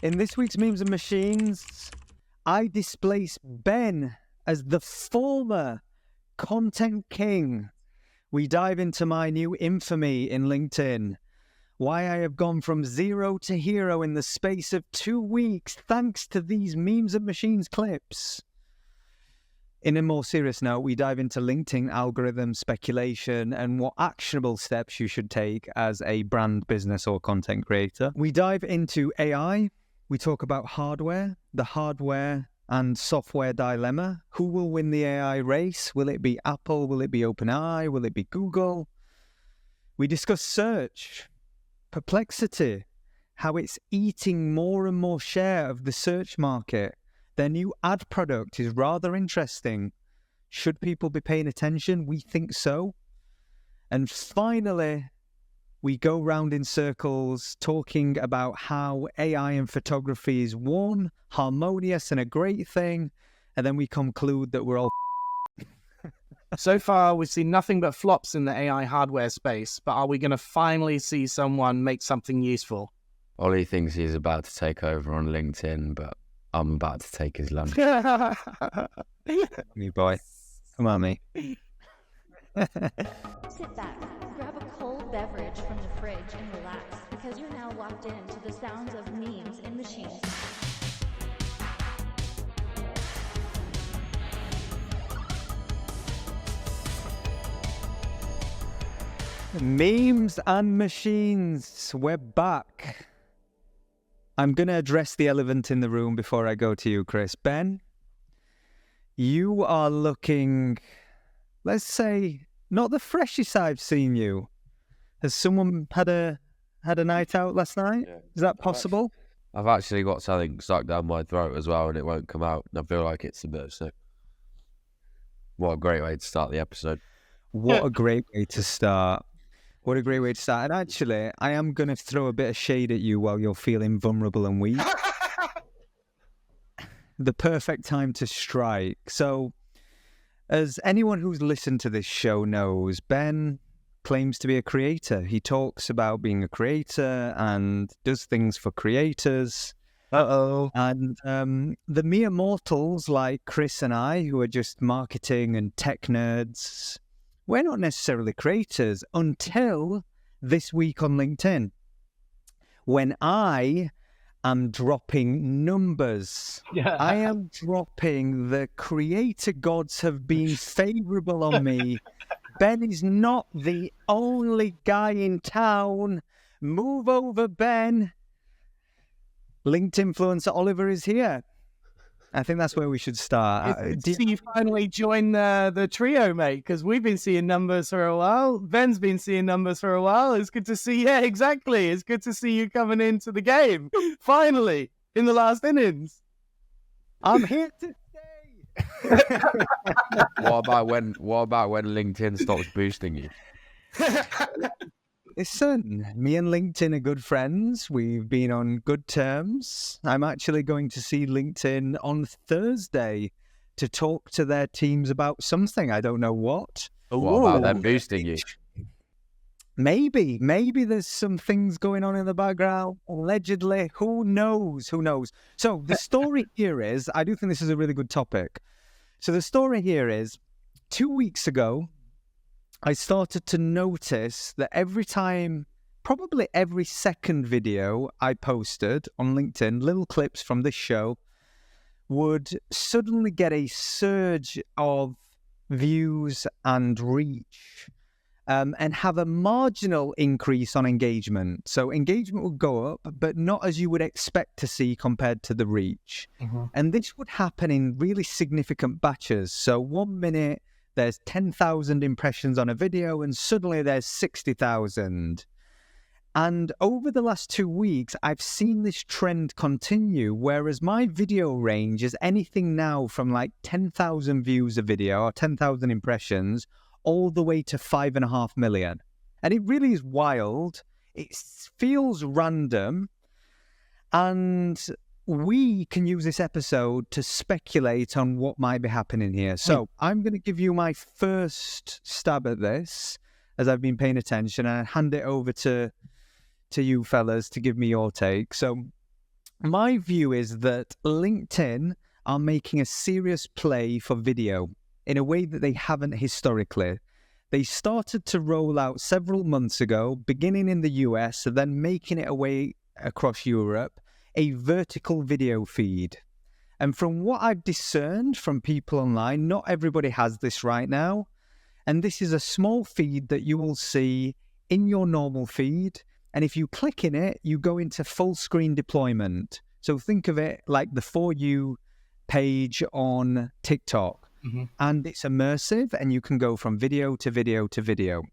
In this week's Memes and Machines, I displace Ben as the former content king. We dive into my new infamy in LinkedIn, why I have gone from zero to hero in the space of 2 weeks thanks to these Memes and Machines clips. In a more serious note, we dive into LinkedIn algorithm speculation and what actionable steps you should take as a brand, business, or content creator. We dive into AI. We talk about hardware, the hardware and software dilemma. Who will win the AI race? Will it be Apple? Will it be OpenAI? Will it be Google? We discuss search, Perplexity, how it's eating more and more share of the search market. Their new ad product is rather interesting. Should people be paying attention? We think so. And finally, we go round in circles talking about how AI and photography is one, harmonious and a great thing. And then we conclude that we're all So far, we've seen nothing but flops in the AI hardware space, but are we going to finally see someone make something useful? Ollie thinks he's about to take over on LinkedIn, but I'm about to take his lunch. me, boy. Come on, me. Sit back, grab a cold beverage from the fridge and relax, because you're now locked into the sounds of memes and machines. Memes and Machines, we're back. I'm going to address the elephant in the room before I go to you, Chris. Ben, you are looking, let's say, not the freshest I've seen you. Has someone had a night out last night? Yeah. Is that possible? I've actually got something stuck down my throat as well, and it won't come out. And I feel like it's a bit sick. What a great way to start the episode. What a great way to start. What a great way to start. And actually, I am going to throw a bit of shade at you while you're feeling vulnerable and weak. The perfect time to strike. So, as anyone who's listened to this show knows, Ben claims to be a creator. He talks about being a creator and does things for creators. And the mere mortals like Chris and I, who are just marketing and tech nerds, we're not necessarily creators until this week on LinkedIn, when I am dropping numbers. Yeah. I am dropping the creator gods have been favorable on me. Ben is not the only guy in town. Move over, Ben. LinkedIn influencer Oliver is here. I think that's where we should start. It's good to see you finally join the trio, mate, because we've been seeing numbers for a while. Ben's been seeing numbers for a while. It's good to see, yeah, exactly. It's good to see you coming into the game, finally, in the last innings. I'm here to stay. What about when LinkedIn stops boosting you? Listen, me and LinkedIn are good friends. We've been on good terms. I'm actually going to see LinkedIn on Thursday to talk to their teams about something. I don't know what. What about them boosting you? Maybe there's some things going on in the background. Allegedly, who knows? So the story here is, I do think this is a really good topic. So the story here is, 2 weeks ago, I started to notice that every time, probably every second video I posted on LinkedIn, little clips from this show, would suddenly get a surge of views and reach, and have a marginal increase on engagement. So engagement would go up, but not as you would expect to see compared to the reach. Mm-hmm. And this would happen in really significant batches. So 1 minute, there's 10,000 impressions on a video, and suddenly there's 60,000. And over the last 2 weeks, I've seen this trend continue, whereas my video range is anything now from like 10,000 views a video or 10,000 impressions all the way to 5.5 million. And it really is wild. It feels random. And we can use this episode to speculate on what might be happening here. So I'm going to give you my first stab at this, as I've been paying attention, and hand it over to you fellas to give me your take. So My view is that LinkedIn are making a serious play for video in a way that they haven't historically. They started to roll out several months ago, beginning in the US and then making it away across Europe, a vertical video feed. And from what I've discerned from people online, not everybody has this right now. And this is a small feed that you will see in your normal feed. And if you click in it, you go into full screen deployment. So think of it like the For You page on TikTok. Mm-hmm. And it's immersive, and you can go from video to video to video.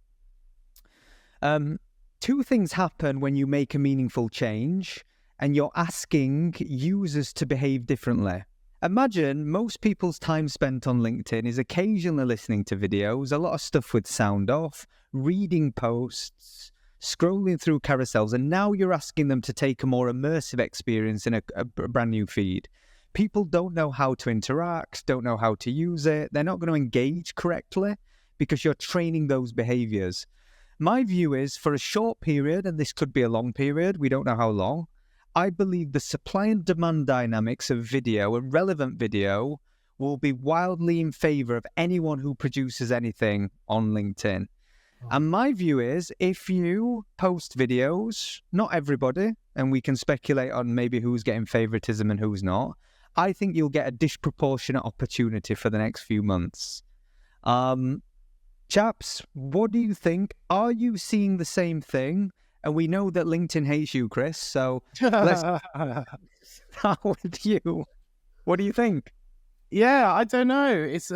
Two things happen when you make a meaningful change and you're asking users to behave differently. Imagine most people's time spent on LinkedIn is occasionally listening to videos, a lot of stuff with sound off, reading posts, scrolling through carousels, and now you're asking them to take a more immersive experience in a brand new feed. People don't know how to interact, don't know how to use it. They're not going to engage correctly because you're training those behaviors. My view is for a short period, and this could be a long period, we don't know how long, I believe the supply and demand dynamics of video and relevant video will be wildly in favor of anyone who produces anything on LinkedIn. And my view is if you post videos, not everybody, and we can speculate on maybe who's getting favoritism and who's not, I think you'll get a disproportionate opportunity for the next few months. Chaps, what do you think? Are you seeing the same thing? And we know that LinkedIn hates you, Chris, so let's start with you. What do you think? Yeah, I don't know. It's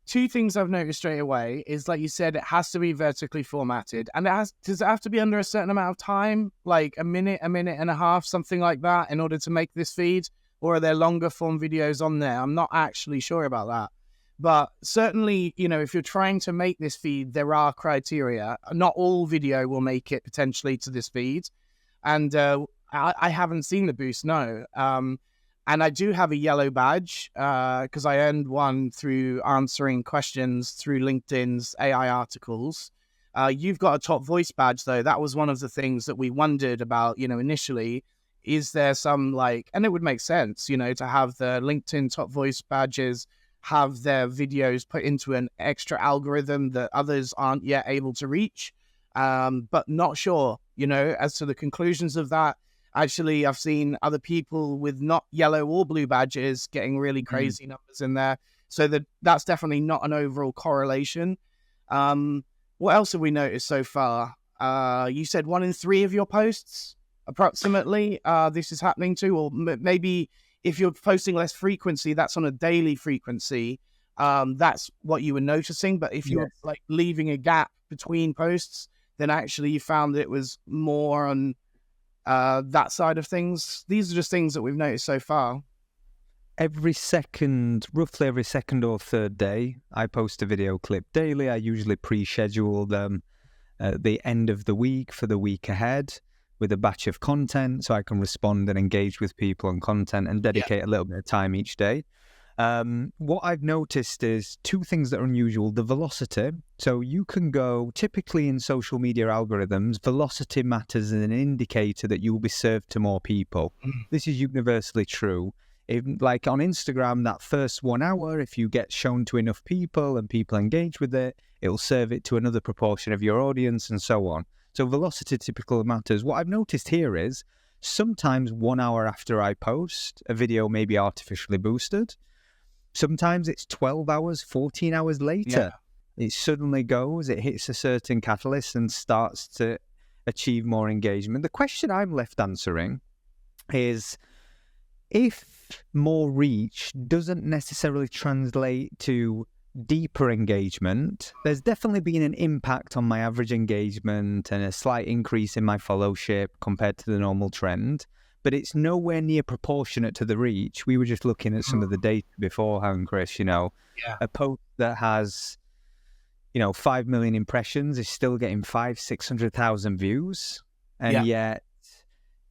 two things I've noticed straight away is, like you said, it has to be vertically formatted, and does it have to be under a certain amount of time, like a minute and a half, something like that, in order to make this feed, or are there longer form videos on there? I'm not actually sure about that, but certainly, if you're trying to make this feed, there are criteria. Not all video will make it potentially to this feed, and I haven't seen the boost, no. And I do have a yellow badge because I earned one through answering questions through LinkedIn's AI articles. You've got a top voice badge, though. That was one of the things that we wondered about, initially. Is there some and it would make sense, to have the LinkedIn top voice badges have their videos put into an extra algorithm that others aren't yet able to reach. But not sure, as to the conclusions of that. Actually, I've seen other people with not yellow or blue badges getting really crazy numbers in there. So that's definitely not an overall correlation. What else have we noticed so far? You said 1 in 3 of your posts, approximately, this is happening to, or maybe if you're posting less frequency, that's on a daily frequency. That's what you were noticing. But if you're leaving a gap between posts, then actually you found it was more on that side of things. These are just things that we've noticed so far. Roughly every second or third day, I post a video clip daily. I usually pre-schedule them at the end of the week for the week ahead with a batch of content so I can respond and engage with people on content and dedicate a little bit of time each day. What I've noticed is 2 things that are unusual. The velocity. So you can go, typically in social media algorithms, velocity matters as an indicator that you will be served to more people. This is universally true. Like on Instagram, that first 1 hour, if you get shown to enough people and people engage with it, it'll serve it to another proportion of your audience and so on. So velocity typically matters. What I've noticed here is sometimes 1 hour after I post, a video may be artificially boosted. Sometimes it's 12 hours, 14 hours later. It suddenly goes, it hits a certain catalyst and starts to achieve more engagement. The question I'm left answering is, if more reach doesn't necessarily translate to deeper engagement, there's definitely been an impact on my average engagement and a slight increase in my followership compared to the normal trend. But it's nowhere near proportionate to the reach. We were just looking at some of the data beforehand, Chris, a post that has, 5 million impressions is still getting 500,000-600,000 views. And yet,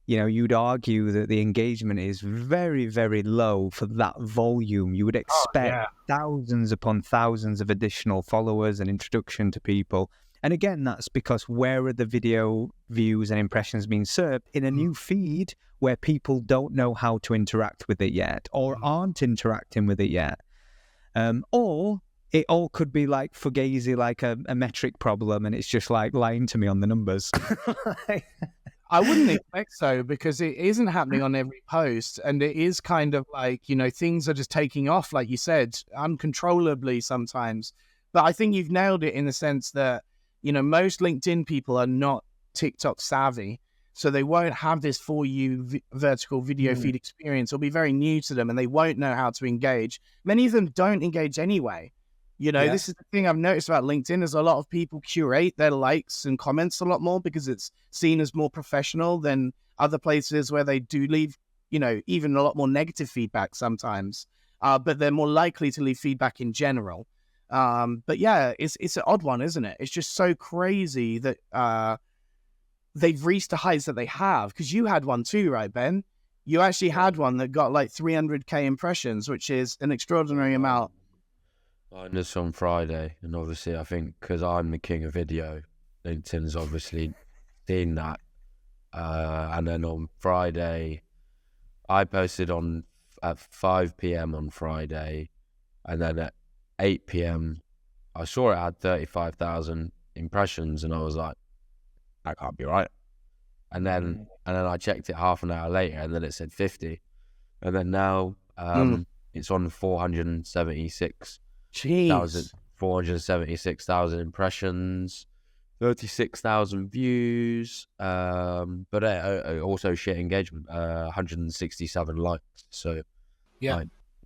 you'd argue that the engagement is very, very low for that volume. You would expect thousands upon thousands of additional followers and introduction to people. And again, that's because where are the video views and impressions being served? In a new feed where people don't know how to interact with it yet, or aren't interacting with it yet. Or it all could be like fugazi, like a metric problem, and it's just like lying to me on the numbers. I wouldn't expect so, because it isn't happening on every post, and it is kind of like, things are just taking off, like you said, uncontrollably sometimes. But I think you've nailed it in the sense that, most LinkedIn people are not TikTok savvy, so they won't have this for you vertical video feed experience. It'll be very new to them, and they won't know how to engage. Many of them don't engage anyway. This is the thing I've noticed about LinkedIn is a lot of people curate their likes and comments a lot more because it's seen as more professional than other places where they do leave, even a lot more negative feedback sometimes. But they're more likely to leave feedback in general. But yeah, it's an odd one, isn't it? It's just so crazy that they've reached the heights that they have. Because you had one too, right, Ben? You actually had one that got like 300k impressions, which is an extraordinary amount. Mine was on Friday, and obviously I think because I'm the king of video, LinkedIn's obviously seen that. And then on Friday, I posted at 5 p.m. on Friday, and then at 8 p.m. I saw it had 35,000 impressions, and I was like, that can't be right. And then I checked it half an hour later, and then it said 50, and then now it's on 476,000 impressions, 36,000 views, but also share engagement, 167 likes. So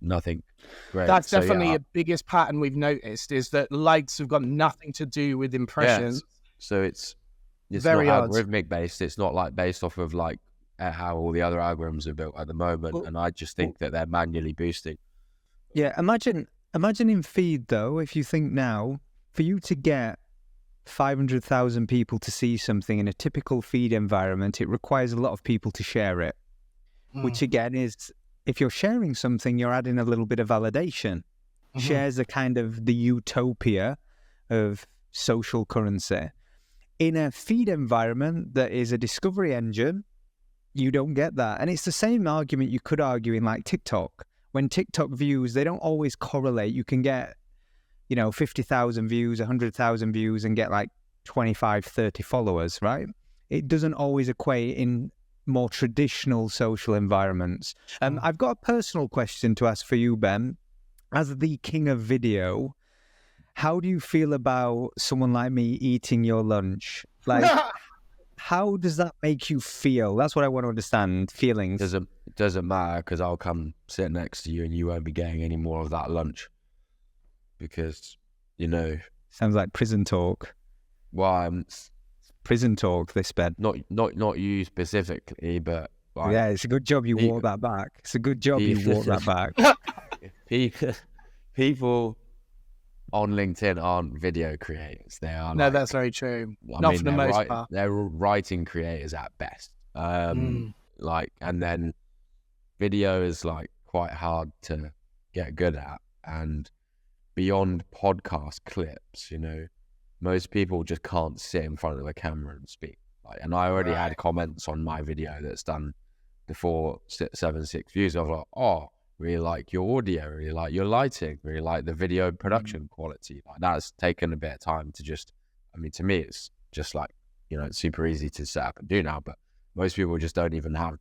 nothing great. That's definitely a biggest pattern we've noticed, is that likes have got nothing to do with impressions. So it's very not odd. algorithmic based. It's not like based off of like how all the other algorithms are built at the moment. And I just think that they're manually boosting. Yeah, imagine in feed though, if you think now, for you to get 500,000 people to see something in a typical feed environment, it requires a lot of people to share it, which again is, if you're sharing something, you're adding a little bit of validation. Shares are kind of the utopia of social currency. In a feed environment that is a discovery engine, you don't get that. And it's the same argument you could argue in like TikTok. When TikTok views, they don't always correlate. You can get, 50,000 views, 100,000 views and get like 25, 30 followers, right? It doesn't always equate in more traditional social environments. I've got a personal question to ask for you, Ben. As the king of video, how do you feel about someone like me eating your lunch? Like, how does that make you feel? That's what I want to understand, feelings. It doesn't matter, because I'll come sit next to you and you won't be getting any more of that lunch. Because, Sounds like prison talk. Well, prison talk, this, Ben. Not you specifically, but... Like, yeah, it's a good job you walked that back. It's a good job you walked that back. People on LinkedIn aren't video creators. They are. No, that's very true. Not for the most part. They're writing creators at best. And then video is like quite hard to get good at. And beyond podcast clips, most people just can't sit in front of a camera and speak. And I already had comments on my video that's done before 7-6 views. I was like, oh, really like your audio, really like your lighting, really like the video production quality. Like, that's taken a bit of time to just, to me, it's just like, it's super easy to set up and do now, but most people just don't even have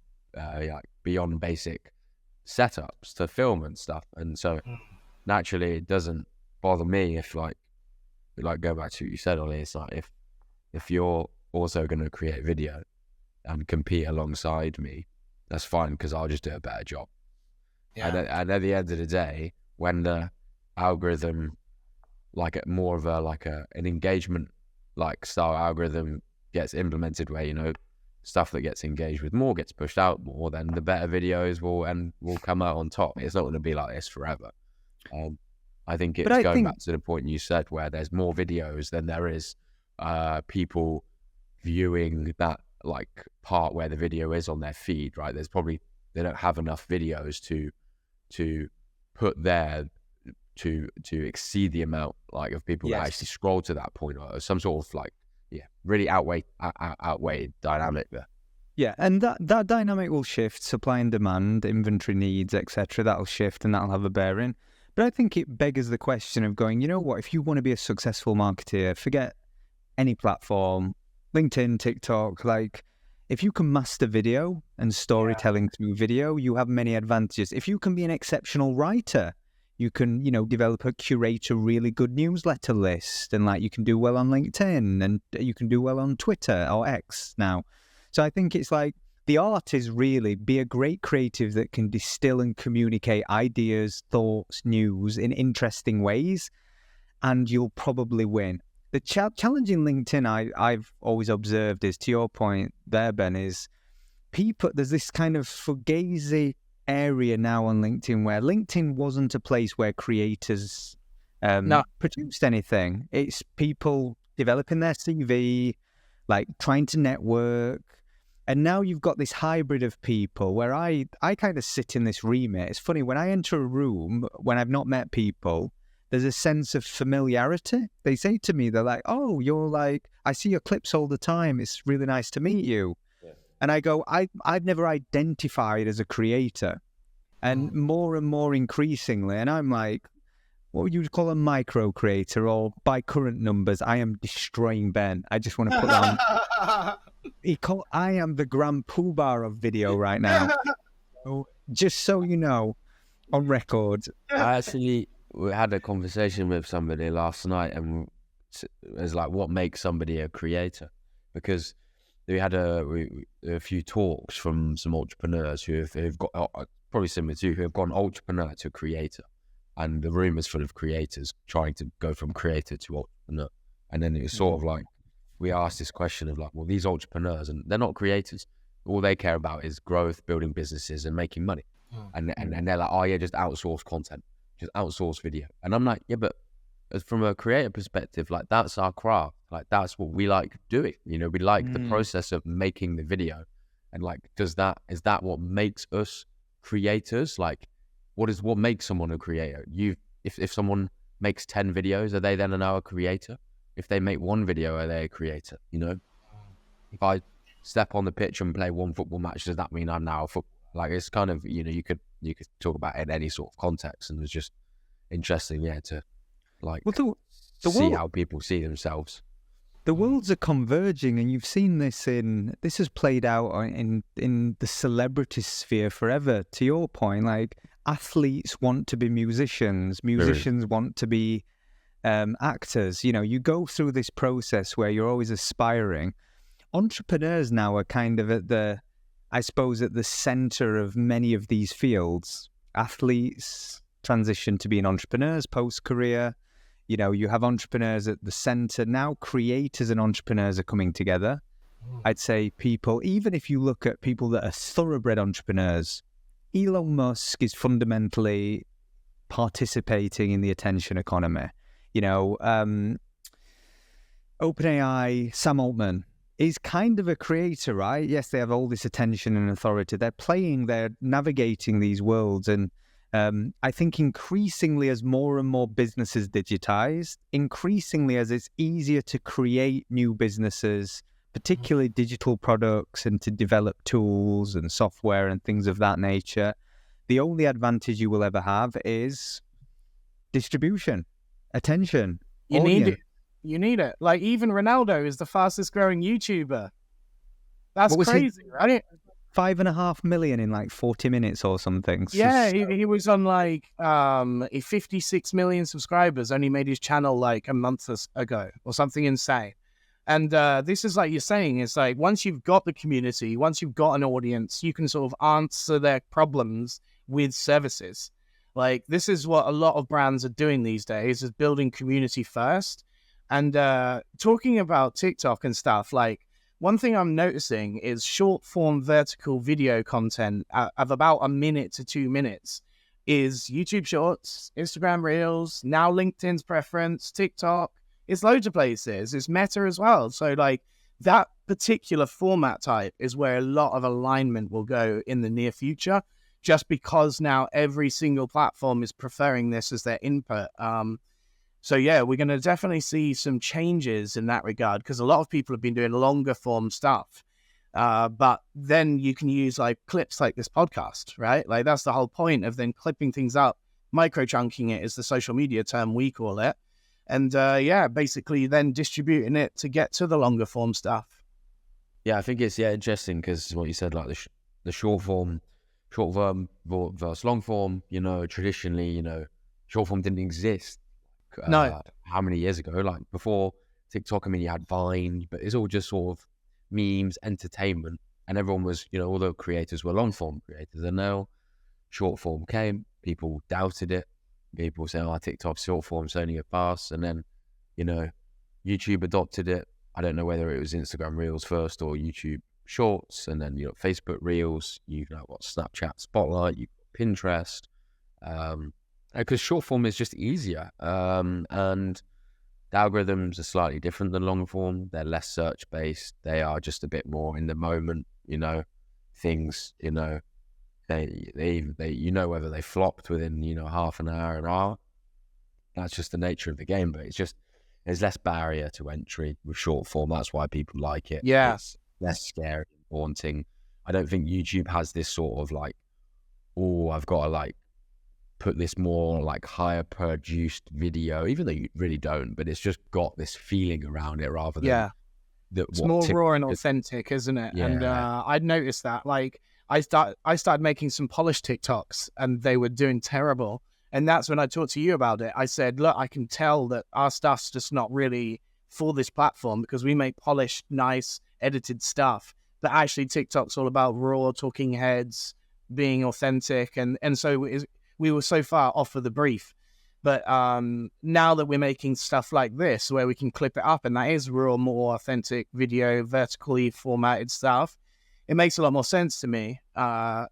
beyond basic setups to film and stuff. And so naturally it doesn't bother me if go back to what you said, Ollie, it's like if you're also going to create video and compete alongside me, that's fine, because I'll just do a better job. Yeah. And at the end of the day, when the algorithm, more of an engagement style algorithm gets implemented, where stuff that gets engaged with more gets pushed out more, then the better videos will come out on top. It's not going to be like this forever. I think it's going back to the point you said, where there's more videos than there is people viewing that part where the video is on their feed, right? They don't have enough videos to put their to exceed the amount like of people that actually scroll to that point, or some sort of like really outweigh dynamic there. Yeah, and that dynamic will shift, supply and demand, inventory needs, etc. That'll shift and that'll have a bearing. But I think it beggars the question of going, you know what, if you want to be a successful marketeer, forget any platform, LinkedIn, TikTok, like if you can master video and storytelling through video, you have many advantages. If you can be an exceptional writer, you can, curate a really good newsletter list, and like you can do well on LinkedIn, and you can do well on Twitter or X now. So I think it's like the art is really be a great creative that can distill and communicate ideas, thoughts, news in interesting ways, and you'll probably win. The challenge in LinkedIn I've always observed is, to your point there, Ben, is people, there's this kind of fugazi area now on LinkedIn where LinkedIn wasn't a place where creators produced anything. It's people developing their CV, like trying to network. And now you've got this hybrid of people where I kind of sit in this remit. It's funny, when I enter a room, when I've not met people, there's a sense of familiarity. They say to me, they're like, oh, you're like, I see your clips all the time. It's really nice to meet you. Yeah. And I go, I've never identified as a creator. And more and more increasingly, and I'm like, what would you call a micro creator? Or by current numbers, I am destroying Ben. I just want to put that on. I am the Grand Poobah of video right now. So, just so you know, on record. We had a conversation with somebody last night, and it was like, what makes somebody a creator? Because we had a few talks from some entrepreneurs who've got, probably similar to you, who have gone entrepreneur to creator. And the room is full of creators trying to go from creator to entrepreneur. And then it was sort of like, we asked this question of like, well, these entrepreneurs, and they're not creators. All they care about is growth, building businesses and making money. And they're like, oh yeah, just outsource content, just outsource video. And I'm like, yeah, but from a creator perspective, like that's our craft. Like that's what we like doing. We like the process of making the video. And like, is that what makes us creators? Like, what makes someone a creator? If someone makes 10 videos, are they then now a creator? If they make one video, are they a creator? If I step on the pitch and play one football match, does that mean I'm now a football? Like, it's kind of, you could talk about it in any sort of context, and it's just interesting, to like see how people see themselves. The worlds are converging, and you've seen this this has played out in the celebrity sphere forever. To your point, like athletes want to be musicians want to be actors. You go through this process where you're always aspiring. Entrepreneurs now are kind of at the center of many of these fields. Athletes transition to being entrepreneurs post-career. You have entrepreneurs at the center. Now creators and entrepreneurs are coming together. I'd say people, even if you look at people that are thoroughbred entrepreneurs, Elon Musk is fundamentally participating in the attention economy. OpenAI, Sam Altman is kind of a creator, right? Yes, they have all this attention and authority. They're navigating these worlds. And I think increasingly as more and more businesses digitize, increasingly as it's easier to create new businesses, particularly digital products, and to develop tools and software and things of that nature, the only advantage you will ever have is distribution, attention. You need it. You need it. Like even Ronaldo is the fastest growing YouTuber. That's crazy, right? 5.5 million in like 40 minutes or something. Yeah, he was on like 56 million subscribers, only made his channel like a month ago or something insane. And this is like you're saying, it's like once you've got the community, once you've got an audience, you can sort of answer their problems with services. Like this is what a lot of brands are doing these days, is building community first. And talking about TikTok and stuff, like one thing I'm noticing is short form vertical video content of about a minute to 2 minutes is YouTube Shorts, Instagram Reels, now LinkedIn's preference, TikTok. It's loads of places. It's Meta as well. So like that particular format type is where a lot of alignment will go in the near future, just because now every single platform is preferring this as their input. So yeah, we're going to definitely see some changes in that regard, because a lot of people have been doing longer form stuff. But then you can use like clips like this podcast, right? Like that's the whole point of then clipping things up, micro chunking it is the social media term we call it. And basically then distributing it to get to the longer form stuff. Yeah, I think it's interesting because what you said, like the short form versus long form, traditionally, short form didn't exist. No. How many years ago? Like before TikTok, I mean, you had Vine, but it's all just sort of memes, entertainment, and everyone was, all the creators were long form creators. And now short form came, people doubted it. People say, oh, TikTok short form's only a pass. And then, YouTube adopted it. I don't know whether it was Instagram Reels first or YouTube Shorts, and then, Facebook Reels, you've now got Snapchat Spotlight, you've got Pinterest. Because short form is just easier. And the algorithms are slightly different than long form. They're less search based. They are just a bit more in the moment, things, they whether they flopped within, half an hour. That's just the nature of the game, but there's less barrier to entry with short form. That's why people like it. Yeah. It's less scary, daunting. I don't think YouTube has this sort of like, oh, I've got to like put this more like higher produced video, even though you really don't, but it's just got this feeling around it rather than it's more raw and authentic, isn't it? Yeah. And I'd noticed that. Like I started making some polished TikToks and they were doing terrible. And that's when I talked to you about it. I said, look, I can tell that our stuff's just not really for this platform because we make polished, nice, edited stuff. But actually TikTok's all about raw talking heads, being authentic. And so we were so far off of the brief. But now that we're making stuff like this, where we can clip it up, and that is raw, more authentic video, vertically formatted stuff, it makes a lot more sense to me. I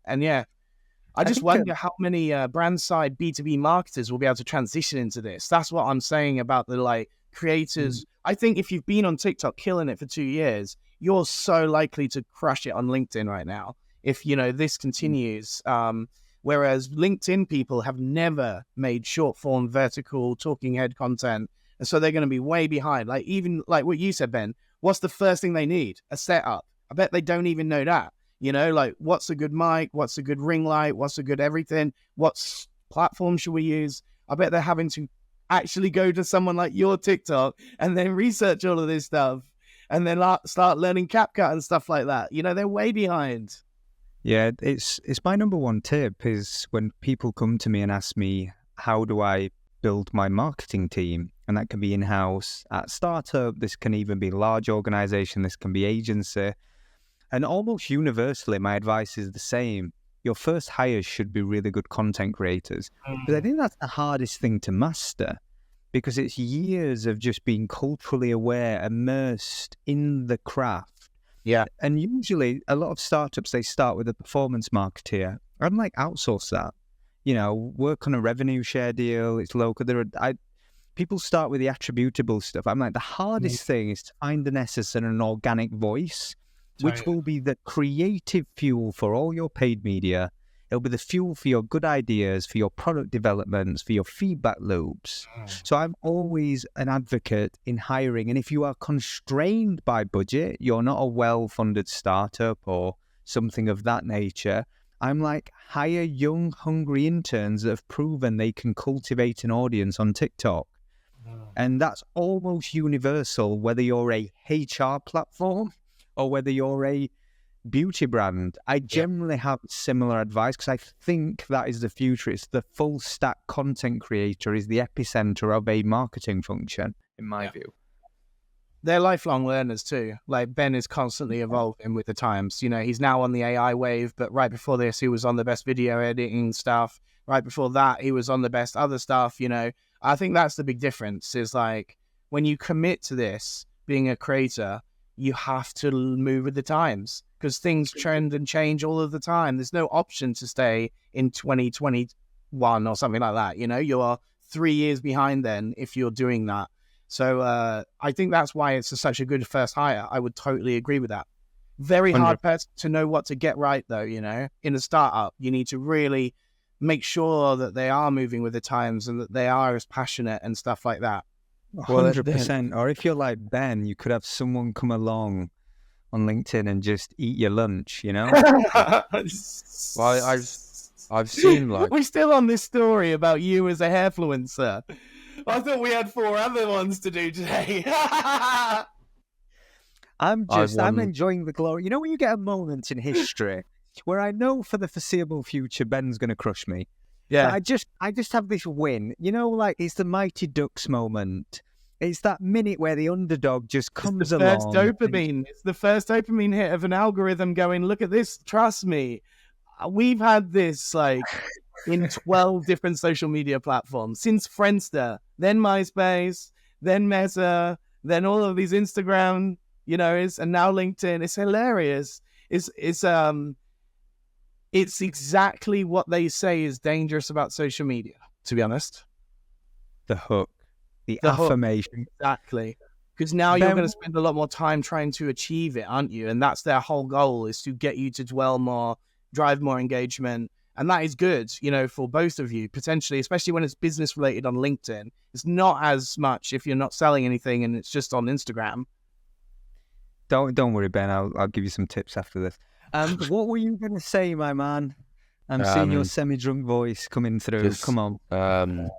just wonder how many brand side B2B marketers will be able to transition into this. That's what I'm saying about the like creators. I think if you've been on TikTok killing it for 2 years, you're so likely to crush it on LinkedIn right now. If, this continues. Whereas LinkedIn people have never made short form, vertical, talking head content. And so they're going to be way behind. Like even like what you said, Ben, what's the first thing they need? A setup. I bet they don't even know that. Like what's a good mic? What's a good ring light? What's a good everything? What platform should we use? I bet they're having to actually go to someone like your TikTok and then research all of this stuff and then start learning CapCut and stuff like that. They're way behind. Yeah, it's my number one tip is when people come to me and ask me, how do I build my marketing team? And that can be in-house at startup. This can even be large organization. This can be agency. And almost universally, my advice is the same. Your first hires should be really good content creators. But I think that's the hardest thing to master because it's years of just being culturally aware, immersed in the craft. Yeah. And usually a lot of startups, they start with a performance marketeer. I'm like, outsource that. Work on a revenue share deal. It's local. People start with the attributable stuff. I'm like, the hardest thing is to find an essence and an organic voice, which will be the creative fuel for all your paid media. It'll be the fuel for your good ideas, for your product developments, for your feedback loops. So I'm always an advocate in hiring. And if you are constrained by budget, you're not a well-funded startup or something of that nature, I'm like, hire young, hungry interns that have proven they can cultivate an audience on TikTok. And that's almost universal, whether you're a HR platform or whether you're a beauty brand. I generally have similar advice because I think that is the future. It's the full stack content creator is the epicenter of a marketing function, in my view. They're lifelong learners too. Like Ben is constantly evolving with the times. He's now on the AI wave, but right before this, he was on the best video editing stuff. Right before that, he was on the best other stuff. I think that's the big difference is like when you commit to this, being a creator, you have to move with the times because things trend and change all of the time. There's no option to stay in 2021 or something like that. You are 3 years behind then if you're doing that. So I think that's why it's such a good first hire. I would totally agree with that. Very hard person to know what to get right, though. In a startup, you need to really make sure that they are moving with the times and that they are as passionate and stuff like that. 100%. Or if you're like Ben, you could have someone come along on LinkedIn and just eat your lunch, Well, I've seen like we're still on this story about you as a hairfluencer. I thought we had 4 other ones to do today. I'm enjoying the glory. When you get a moment in history where I know for the foreseeable future Ben's going to crush me. Yeah. But I just have this win. Like it's the Mighty Ducks moment. It's that minute where the underdog just comes along. It's the first dopamine hit of an algorithm going, look at this, trust me. We've had this like in 12 different social media platforms since Friendster, then MySpace, then Meta, then all of these Instagram, and now LinkedIn. It's hilarious. It's exactly what they say is dangerous about social media, to be honest. The hook. The affirmation. Hook. Exactly. Because now you're going to spend a lot more time trying to achieve it, aren't you? And that's their whole goal, is to get you to dwell more, drive more engagement. And that is good, for both of you, potentially, especially when it's business related on LinkedIn. It's not as much if you're not selling anything and it's just on Instagram. Don't worry, Ben. I'll give you some tips after this. What were you going to say, my man? I'm seeing your semi-drunk voice coming through. Come on.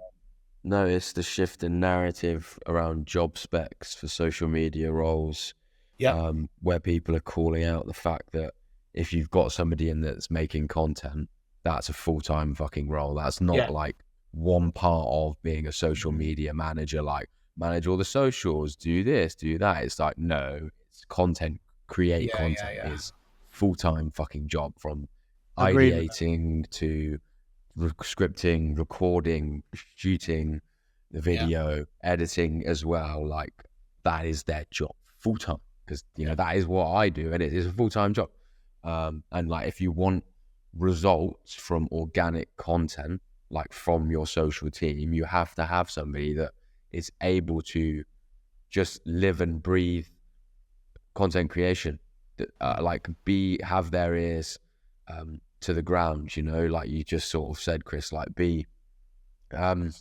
Notice the shift in narrative around job specs for social media roles. Yeah. Where people are calling out the fact that if you've got somebody in that's making content, that's a full-time fucking role. That's not like one part of being a social media manager, like manage all the socials, do this, do that. It's like, no, it's content, create content is full-time fucking job, from ideating to scripting, recording, shooting the video, editing as well. Like that is their job full-time, because that is what I do, and it is a full-time job. And like if you want results from organic content, like from your social team, you have to have somebody that is able to just live and breathe content creation, have their ears to the ground, like you just sort of said, Chris, like be in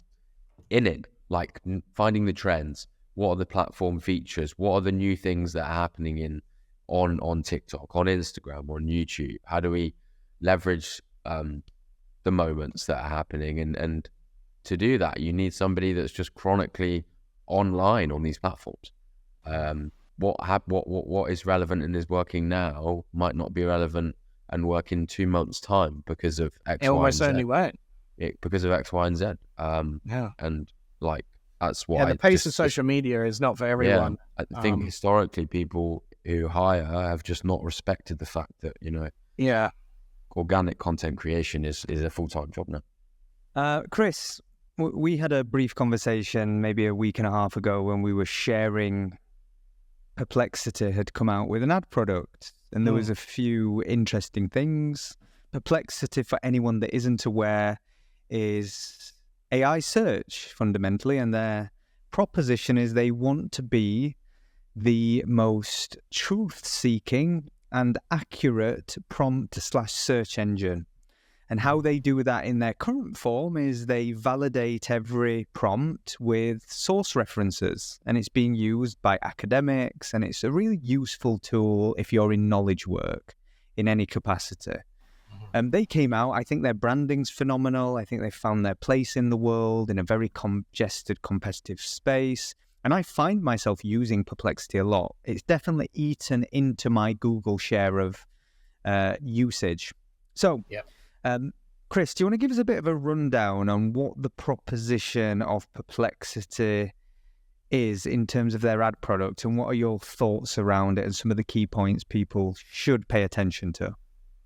it, like finding the trends. What are the platform features? What are the new things that are happening on TikTok, on Instagram, on YouTube? How do we leverage the moments that are happening? And to do that, you need somebody that's just chronically online on these platforms. What is relevant and is working now might not be relevant and work in 2 months' time because of X, Y, and Z. Certainly won't. Because of X, Y, and Z. And like that's why the pace of social media is not for everyone. I think historically people who hire have just not respected the fact that organic content creation is a full-time job now. Chris, we had a brief conversation maybe a week and a half ago when we were sharing Perplexity had come out with an ad product, and there was a few interesting things. Perplexity, for anyone that isn't aware, is AI search fundamentally, and their proposition is they want to be the most truth-seeking and accurate prompt/search engine. And how they do that in their current form is they validate every prompt with source references, and it's being used by academics, and it's a really useful tool if you're in knowledge work in any capacity. And they came out, I think their branding's phenomenal. I think they found their place in the world in a very congested, competitive space. And I find myself using Perplexity a lot. It's definitely eaten into my Google share of usage. So, Chris, do you want to give us a bit of a rundown on what the proposition of Perplexity is in terms of their ad product, and what are your thoughts around it and some of the key points people should pay attention to?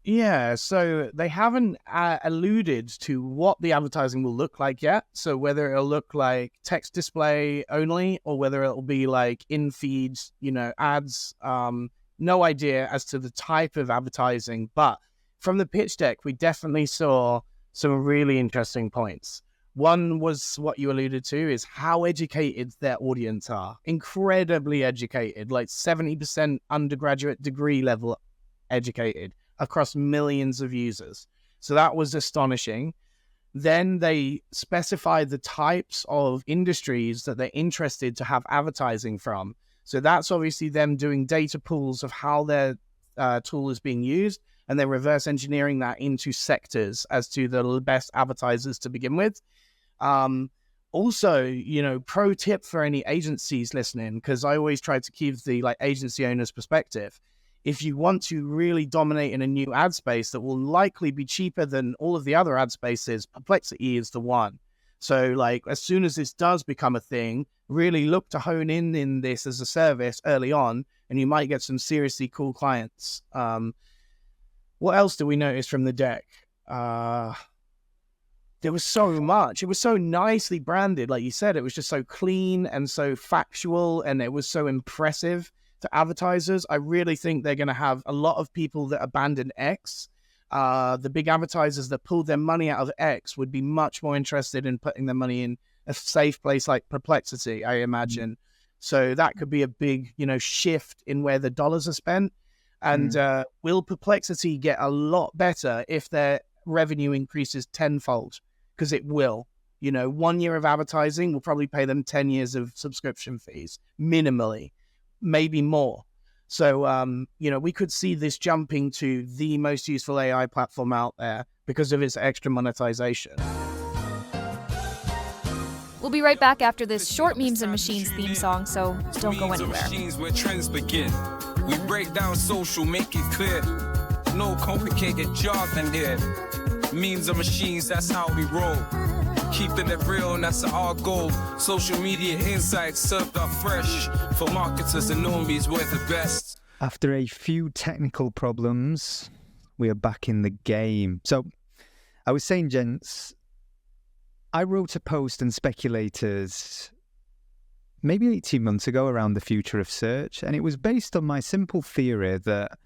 Yeah, so they haven't alluded to what the advertising will look like yet. So whether it'll look like text display only, or whether it'll be like in-feed, ads, no idea as to the type of advertising. But from the pitch deck, we definitely saw some really interesting points. One was what you alluded to, is how educated their audience are. Incredibly educated, like 70% undergraduate degree level educated across millions of users. So that was astonishing. Then they specified the types of industries that they're interested to have advertising from. So that's obviously them doing data pools of how their tool is being used, and then reverse engineering that into sectors as to the best advertisers to begin with. Also, you know, pro tip for any agencies listening, because I always try to keep the agency owner's perspective. If you want to really dominate in a new ad space that will likely be cheaper than all of the other ad spaces, Perplexity is the one. So as soon as this does become a thing, really look to hone in this as a service early on, and you might get some seriously cool clients. What else do we notice from the deck? There was so much. It was so nicely branded. Like you said, it was just so clean and so factual, and it was so impressive to advertisers. I really think they're going to have a lot of people that abandoned X. The big advertisers that pulled their money out of X would be much more interested in putting their money in a safe place like Perplexity, I imagine. So that could be a big, shift in where the dollars are spent. And will Perplexity get a lot better if their revenue increases tenfold? Because it will. 1 year of advertising will probably pay them 10 years of subscription fees, minimally, maybe more. So, we could see this jumping to the most useful AI platform out there because of its extra monetization. We'll be right back after this short Memes and Machines theme song, so don't go anywhere. Machines where trends begin. We break down social, make it clear. No complicated jargon here. Memes and machines, that's how we roll. Keeping it real, and that's our goal. Social media insights served up fresh. For marketers and normies, we're the best. After a few technical problems, we are back in the game. So, I was saying, gents, I wrote a post on Speculators maybe 18 months ago around the future of search, and it was based on my simple theory that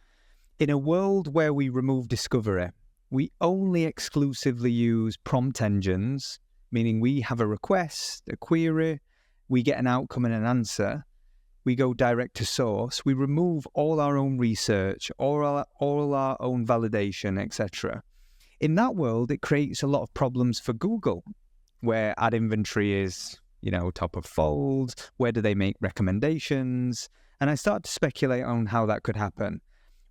in a world where we remove discovery, we only exclusively use prompt engines, meaning we have a request, a query, we get an outcome and an answer, we go direct to source, we remove all our own research, all our own validation, etc. In that world, it creates a lot of problems for Google, where ad inventory is, top of fold, where do they make recommendations? And I started to speculate on how that could happen.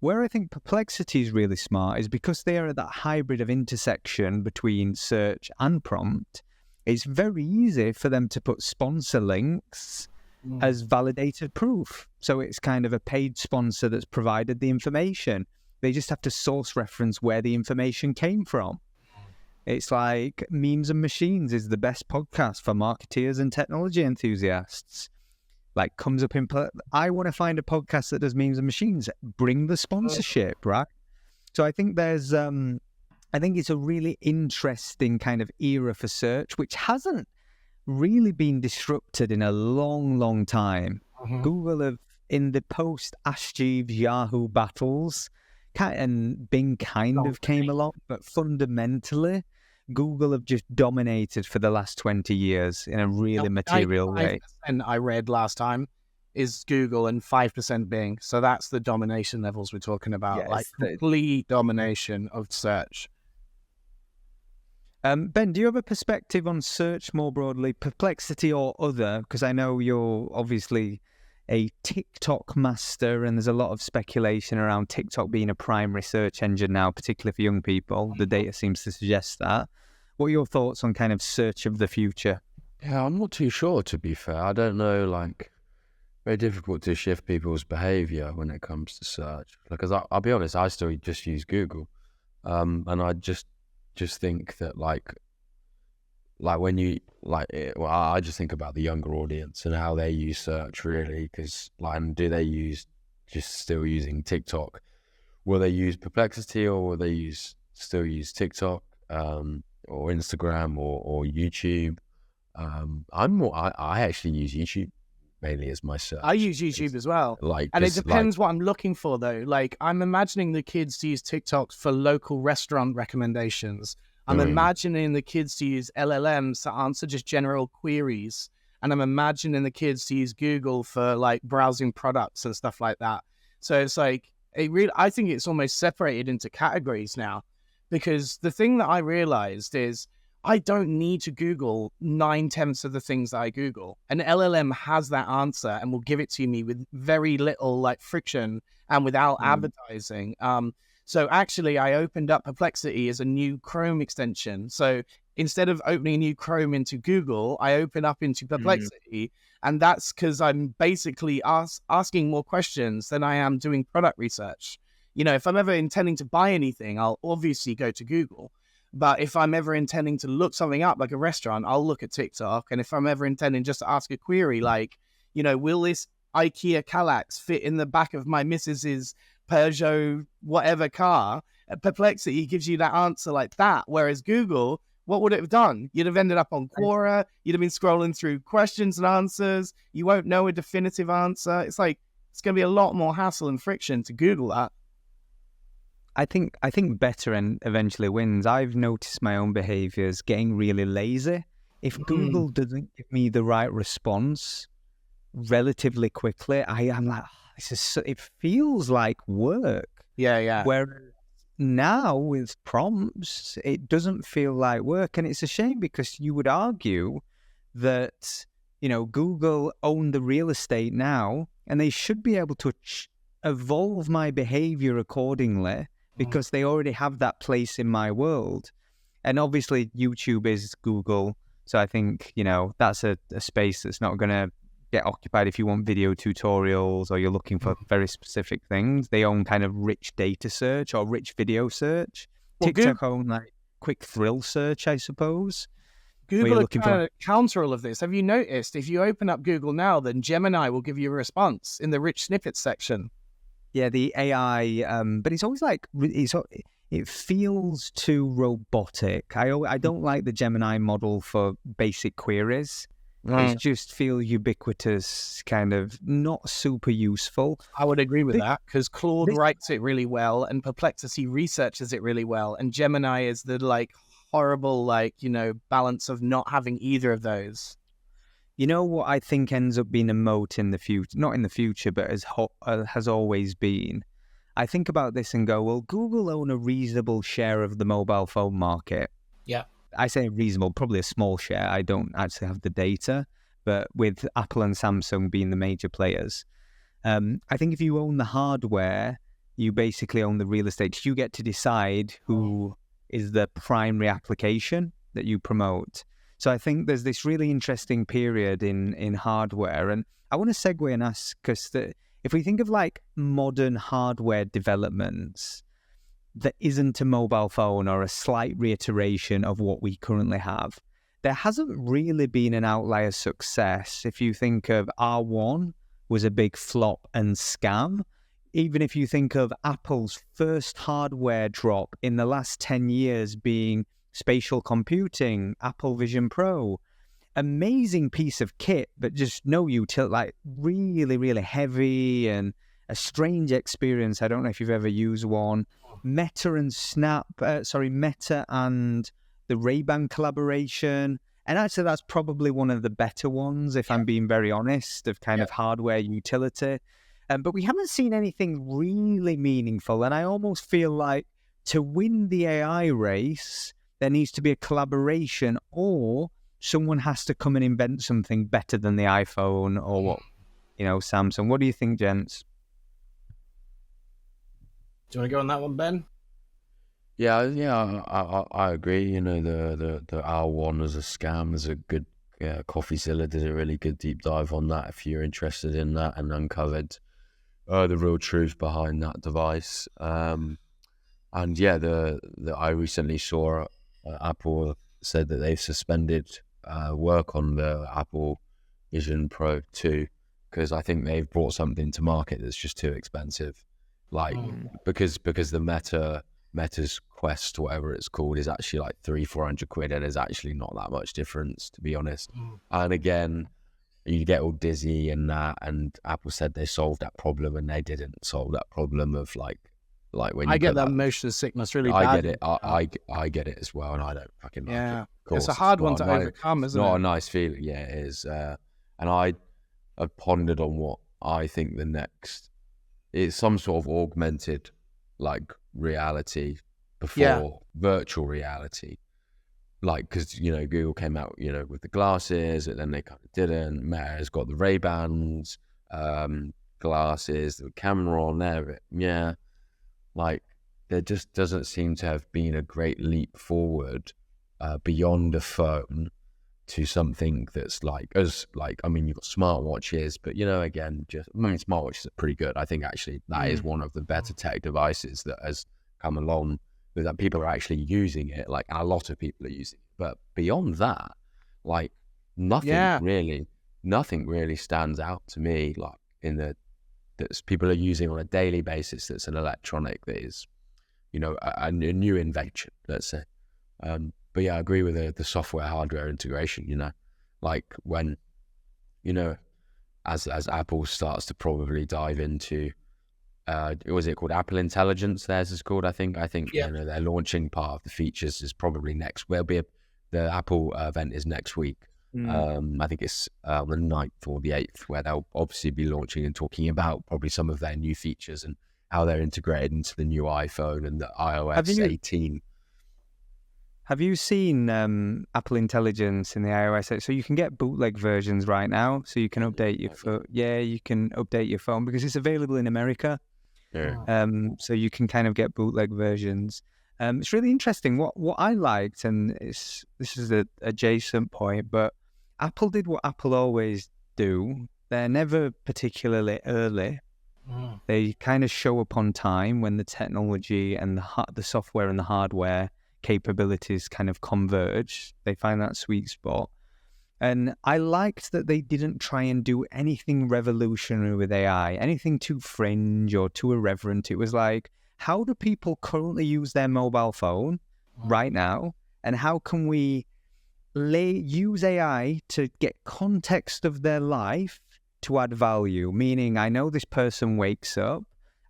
Where I think Perplexity is really smart is because they are at that hybrid of intersection between search and prompt. It's very easy for them to put sponsor links as validated proof. So it's kind of a paid sponsor that's provided the information. They just have to source reference where the information came from. It's like Memes and Machines is the best podcast for marketeers and technology enthusiasts. Comes up in, I want to find a podcast that does Memes and Machines. Bring the sponsorship, right? So I think I think it's a really interesting kind of era for search, which hasn't really been disrupted in a long, long time. Google have, in the post-Ask Jeeves Yahoo battles, and Bing kind of came along, but fundamentally, Google have just dominated for the last 20 years in a really material way. 5% I read last time is Google and 5% Bing. So that's the domination levels we're talking about, Yes, complete domination of search. Ben, do you have a perspective on search more broadly, Perplexity or other? Because I know you're obviously a TikTok master, and there's a lot of speculation around TikTok being a primary search engine now, particularly for young people. The data seems to suggest that. What are your thoughts on kind of search of the future? Yeah, I'm not too sure, to be fair. I don't know, very difficult to shift people's behavior when it comes to search. Because I'll be honest, I still just use Google. And I just think that, when you, I just think about the younger audience and how they use search, really. Because, do they still using TikTok? Will they use Perplexity, or will they still use TikTok? Or Instagram or YouTube. I actually use YouTube mainly as my search. I use YouTube as well. And it depends what I'm looking for, though. I'm imagining the kids to use TikTok for local restaurant recommendations. I'm imagining the kids to use LLMs to answer just general queries. And I'm imagining the kids to use Google for browsing products and stuff like that. So it's I think it's almost separated into categories now, because the thing that I realized is I don't need to Google 9/10 of the things that I Google. An LLM has that answer and will give it to me with very little like friction and without advertising. So actually, I opened up Perplexity as a new Chrome extension. So instead of opening a new Chrome into Google, I open up into Perplexity. And that's because I'm basically asking more questions than I am doing product research. You know, if I'm ever intending to buy anything, I'll obviously go to Google. But if I'm ever intending to look something up, like a restaurant, I'll look at TikTok. And if I'm ever intending just to ask a query, like, you know, will this IKEA Kallax fit in the back of my missus's Peugeot whatever car? Perplexity gives you that answer like that. Whereas Google, what would it have done? You'd have ended up on Quora. You'd have been scrolling through questions and answers. You won't know a definitive answer. It's like, it's going to be a lot more hassle and friction to Google that. I think better and eventually wins. I've noticed my own behaviors getting really lazy. If Google doesn't give me the right response relatively quickly, I'm like, it feels like work. Yeah. Where now with prompts, it doesn't feel like work. And it's a shame, because you would argue that, you know, Google own the real estate now, and they should be able to evolve my behavior accordingly, because they already have that place in my world. And obviously YouTube is Google. So I think, you know, that's a space that's not going to get occupied if you want video tutorials or you're looking for very specific things. They own kind of rich data search or rich video search. Well, TikTok own like quick thrill search, I suppose. Google are trying to counter all of this. Have you noticed if you open up Google now, then Gemini will give you a response in the rich snippets section? Yeah, the AI, but it's always like, it feels too robotic. I don't like the Gemini model for basic queries. It just feels ubiquitous, kind of not super useful. I would agree with that, because Claude writes it really well and Perplexity researches it really well. And Gemini is the like horrible, like, you know, balance of not having either of those. You know what I think ends up being a moat in the future, not in the future, but has always been. I think about this and go, well, Google own a reasonable share of the mobile phone market. Yeah. I say reasonable, probably a small share. I don't actually have the data, but with Apple and Samsung being the major players, I think if you own the hardware, you basically own the real estate. You get to decide who is the primary application that you promote. So I think there's this really interesting period in hardware. And I want to segue and ask, because if we think of like modern hardware developments that isn't a mobile phone or a slight reiteration of what we currently have, there hasn't really been an outlier success. If you think of R1 was a big flop and scam, even if you think of Apple's first hardware drop in the last 10 years being spatial computing, Apple Vision Pro, amazing piece of kit, but just no utility, like really, really heavy and a strange experience. I don't know if you've ever used one. Meta and Meta and the Ray-Ban collaboration. And actually that's probably one of the better ones, if I'm being very honest, of kind of hardware utility. But we haven't seen anything really meaningful. And I almost feel like to win the AI race, there needs to be a collaboration, or someone has to come and invent something better than the iPhone or what, you know, Samsung. What do you think, gents? Do you want to go on that one, Ben? Yeah, I agree. You know, the R1 as a scam is a good. CoffeeZilla did a really good deep dive on that. If you're interested in that, and uncovered the real truth behind that device. And yeah, I recently saw Apple said that they've suspended work on the Apple Vision Pro 2 because I think they've brought something to market that's just too expensive. Like because the Meta's Quest, whatever it's called, is actually like 300-400 quid, and there's actually not that much difference, to be honest. And again, you get all dizzy and that, and Apple said they solved that problem, and they didn't solve that problem of like when you I get that motion sickness really bad. I get it. I get it as well, and I don't fucking like it. It's a hard one to overcome, isn't it? Not a nice feeling. Yeah, it is. And I've pondered on what I think the next it's some sort of augmented like reality before virtual reality. Like, because, you know, Google came out, you know, with the glasses, and then they kind of didn't. Meta's got the Ray-Bans, glasses, the camera on there. Yeah. Like, there just doesn't seem to have been a great leap forward beyond a phone to something that's like, I mean, you've got smartwatches, but, you know, again, smartwatches are pretty good. I think actually that is one of the better tech devices that has come along, that people are actually using it, like a lot of people are using it. But beyond that, like nothing really stands out to me, like that people are using on a daily basis that's an electronic that is, you know, a new invention, let's say. But yeah, I agree with the software hardware integration, you know, like when, you know, as Apple starts to probably dive into was it called Apple Intelligence? Theirs is called, I think. You know, they're launching part of the features is probably next. The Apple event is next week. I think it's the 9th or the 8th, where they'll obviously be launching and talking about probably some of their new features and how they're integrated into the new iPhone and the iOS 18. Have you seen Apple Intelligence in the iOS 8? So you can get bootleg versions right now. So you can update your phone. Yeah, you can update your phone because it's available in America. Yeah. So you can kind of get bootleg versions. It's really interesting. What I liked, and this is an adjacent point, but Apple did what Apple always do. They're never particularly early. They kind of show up on time when the technology and the software and the hardware capabilities kind of converge. They find that sweet spot. And I liked that they didn't try and do anything revolutionary with AI, anything too fringe or too irreverent. It was like, how do people currently use their mobile phone right now? And how can we use AI to get context of their life to add value? Meaning, I know this person wakes up.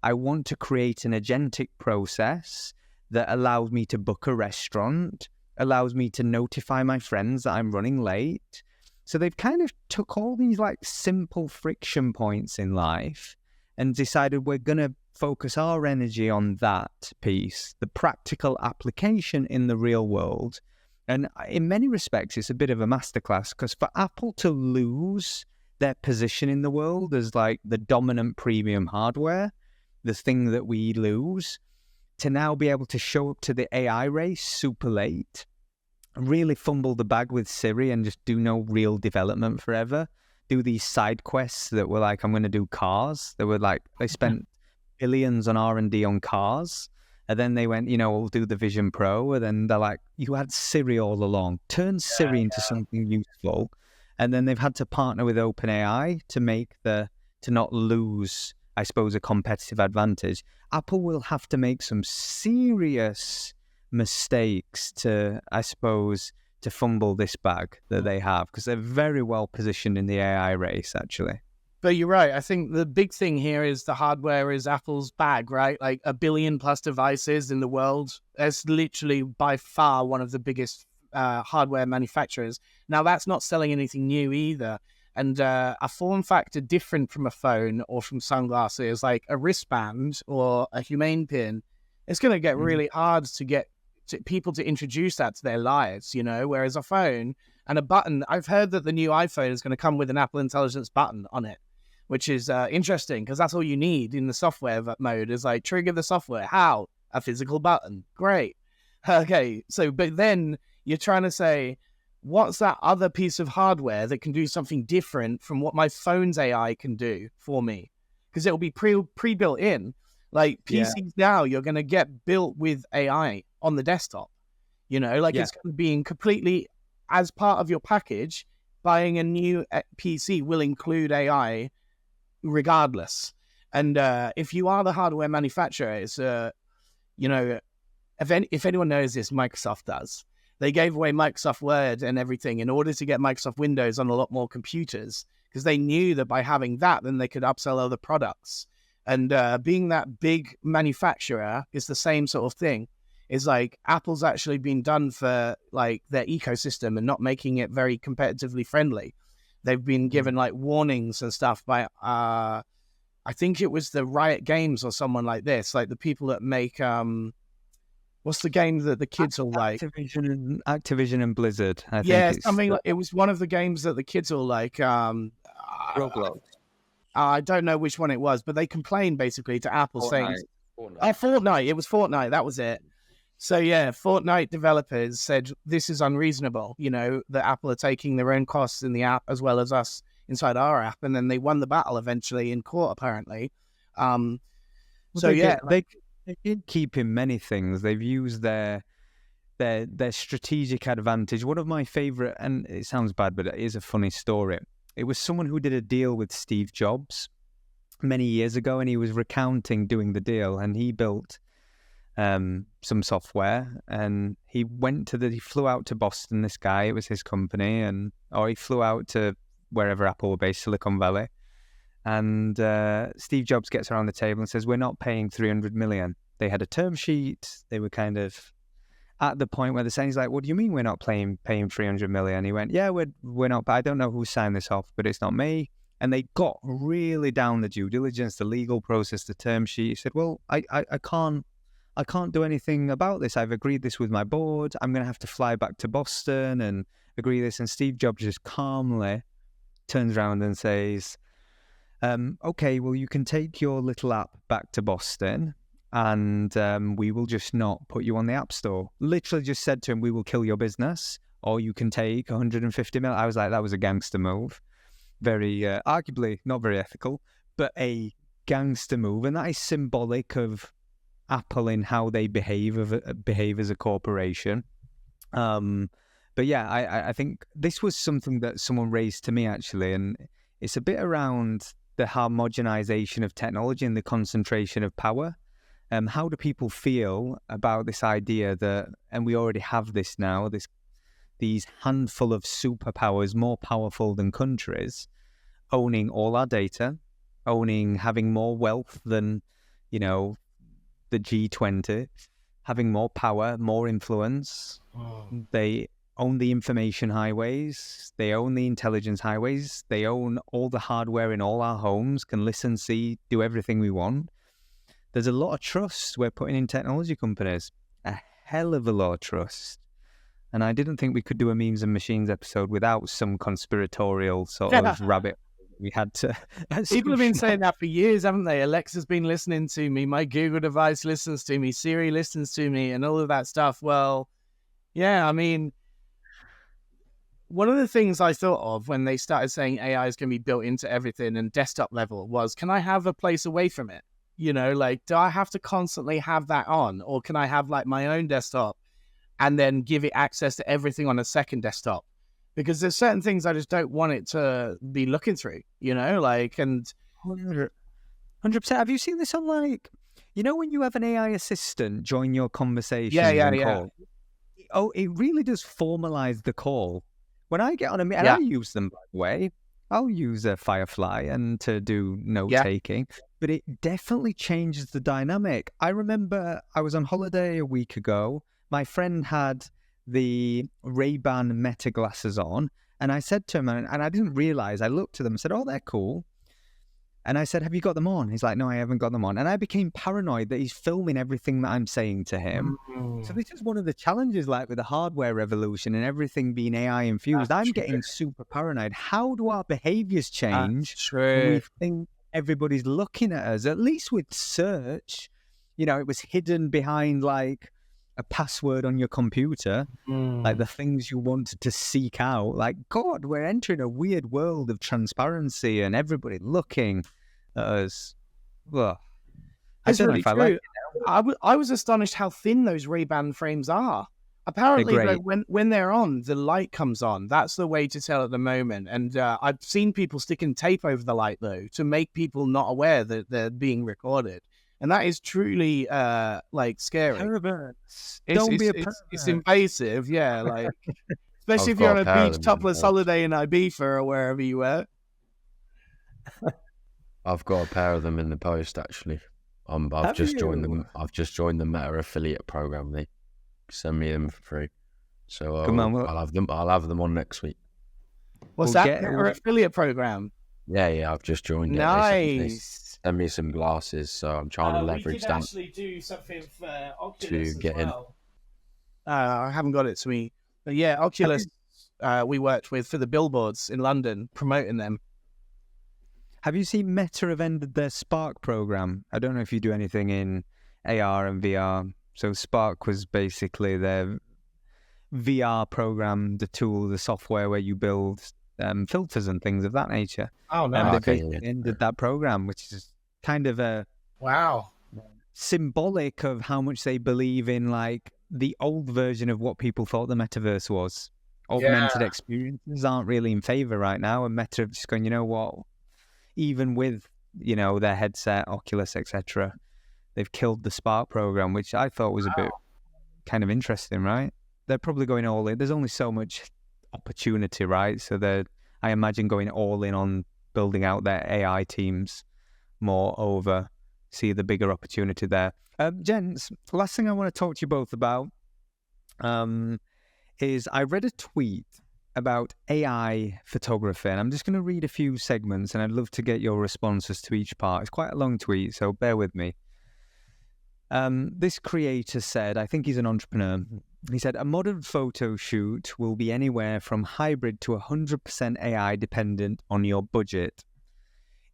I want to create an agentic process that allows me to book a restaurant, allows me to notify my friends that I'm running late. So they've kind of took all these like simple friction points in life and decided we're going to focus our energy on that piece, the practical application in the real world. And in many respects, it's a bit of a masterclass, because for Apple to lose their position in the world as like the dominant premium hardware, the thing that we lose, to now be able to show up to the AI race super late, really fumble the bag with Siri and just do no real development forever, do these side quests that were like, I'm going to do cars. They were like, they spent billions on R&D on cars. And then they went, you know, we'll do the Vision Pro. And then they're like, you had Siri all along. Turn Siri into something useful. And then they've had to partner with OpenAI to not lose, I suppose, a competitive advantage. Apple will have to make some serious mistakes to, I suppose, to fumble this bag that they have, because they're very well positioned in the AI race, actually. But you're right. I think the big thing here is the hardware is Apple's bag, right? Like 1 billion plus devices in the world. It's literally by far one of the biggest hardware manufacturers. Now, that's not selling anything new either. And a form factor different from a phone or from sunglasses, like a wristband or a humane pin, it's going to get really hard to get people to introduce that to their lives, you know, whereas a phone and a button, I've heard that the new iPhone is going to come with an Apple Intelligence button on it, which is interesting, because that's all you need in the software mode is like trigger the software. How? A physical button. Great. Okay. So, but then you're trying to say, what's that other piece of hardware that can do something different from what my phone's AI can do for me? Because it'll be pre-built in. Like PCs now, you're going to get built with AI on the desktop. You know, like it's being completely as part of your package. Buying a new PC will include AI regardless. And if you are the hardware manufacturer, it's, you know, if anyone knows this, Microsoft does. They gave away Microsoft Word and everything in order to get Microsoft Windows on a lot more computers, because they knew that by having that, then they could upsell other products. And being that big manufacturer is the same sort of thing. It's like Apple's actually been done for like their ecosystem and not making it very competitively friendly. They've been given like warnings and stuff by I think it was the Riot Games or someone like this, like the people that make what's the game that the kids all like? Activision and Blizzard. I think Yeah, it's something like, it was one of the games that the kids all like. Roblox. I don't know which one it was, but they complained basically to Apple saying, Fortnite. It was Fortnite. That was it. So yeah, Fortnite developers said this is unreasonable. You know, that Apple are taking their own costs in the app as well as us inside our app, and then they won the battle eventually in court, apparently. They did keep in many things. They've used their strategic advantage. One of my favorite, and it sounds bad, but it is a funny story. It was someone who did a deal with Steve Jobs many years ago, and he was recounting doing the deal, and he built some software, and he flew out to Boston, this guy, it was his company, or he flew out to wherever Apple were based, Silicon Valley, and Steve Jobs gets around the table and says, we're not paying 300 million. They had a term sheet. They were kind of at the point where they're saying, he's like, what do you mean we're not paying 300 million? He went, yeah, we're not, but I don't know who signed this off, but it's not me. And they got really down the due diligence, the legal process, the term sheet. He said, well, I can't do anything about this. I've agreed this with my board. I'm going to have to fly back to Boston and agree this. And Steve Jobs just calmly turns around and says, okay, well, you can take your little app back to Boston, and we will just not put you on the App Store. Literally just said to him, we will kill your business, or you can take 150 mil. I was like, that was a gangster move. Very, arguably not very ethical, but a gangster move. And that is symbolic of Apple in how they behave as a corporation. But yeah, I think this was something that someone raised to me, actually, and it's a bit around the homogenization of technology and the concentration of power. How do people feel about this idea that, and we already have this now, these handful of superpowers more powerful than countries, owning all our data, having more wealth than, the G20, having more power, more influence. They own the information highways. They own the intelligence highways. They own all the hardware in all our homes, can listen, see, do everything we want. There's a lot of trust we're putting in technology companies. A hell of a lot of trust. And I didn't think we could do a Memes and Machines episode without some conspiratorial sort of rabbit. We had to. People have been saying that for years, haven't they? Alexa's been listening to me. My Google device listens to me. Siri listens to me, and all of that stuff. Well, yeah, I mean, one of the things I thought of when they started saying AI is going to be built into everything and desktop level was, can I have a place away from it? Like, do I have to constantly have that on? Or can I have like my own desktop and then give it access to everything on a second desktop? Because there's certain things I just don't want it to be looking through, and 100%. Have you seen this on, like, when you have an AI assistant join your conversation? Yeah. Oh, it really does formalize the call. When I get on and I use them, by the way, I'll use a Firefly and to do note taking, but it definitely changes the dynamic. I remember I was on holiday a week ago. My friend had the Ray-Ban Meta glasses on, and I said to him, and I didn't realize, I looked at them and said, oh, they're cool. And I said, have you got them on? He's like, no, I haven't got them on. And I became paranoid that he's filming everything that I'm saying to him. So this is one of the challenges, like with the hardware revolution and everything being AI infused. I'm getting super paranoid. How do our behaviors change when we think everybody's looking at us? At least with search, it was hidden behind like a password on your computer, like the things you wanted to seek out. Like, God, we're entering a weird world of transparency and everybody looking at us. Ugh. I don't know if I like it now. I was astonished how thin those Ray-Ban frames are. Apparently, when they're on, the light comes on. That's the way to tell at the moment. And I've seen people sticking tape over the light, though, to make people not aware that they're being recorded. And that is truly, scary. It's invasive, yeah. Like, especially if you're on a beach topless holiday in Ibiza or wherever you were. I've got a pair of them in the post, actually. I've just joined the Meta affiliate program. They send me them for free, so I'll have them on next week. What's that? Meta affiliate program? Yeah. I've just joined it. Nice. send me some glasses, so I'm trying to leverage that do something for to get in. I haven't got it to me, but yeah, Oculus. We worked with for the billboards in London, promoting them. Have you seen Meta have ended their Spark program? I don't know if you do anything in AR and VR. So Spark was basically their VR program, the tool, the software where you build filters and things of that nature. Oh, no. And Okay, they ended that program, which is kind of a symbolic of how much they believe in like the old version of what people thought the metaverse was. Augmented experiences aren't really in favor right now, and Meta have just gone, you know what? Even with, you know, their headset, Oculus, etc., they've killed the Spark program, which I thought was a bit kind of interesting, right? They're probably going all in. There's only so much opportunity, right? So they're, I imagine, going all in on building out their AI teams more over, see the bigger opportunity there. Gents, last thing I want to talk to you both about is I read a tweet about AI photography, and I'm just going to read a few segments, and I'd love to get your responses to each part. It's quite a long tweet, so bear with me. This creator said, I think he's an entrepreneur, he said, a modern photo shoot will be anywhere from hybrid to 100% AI dependent on your budget.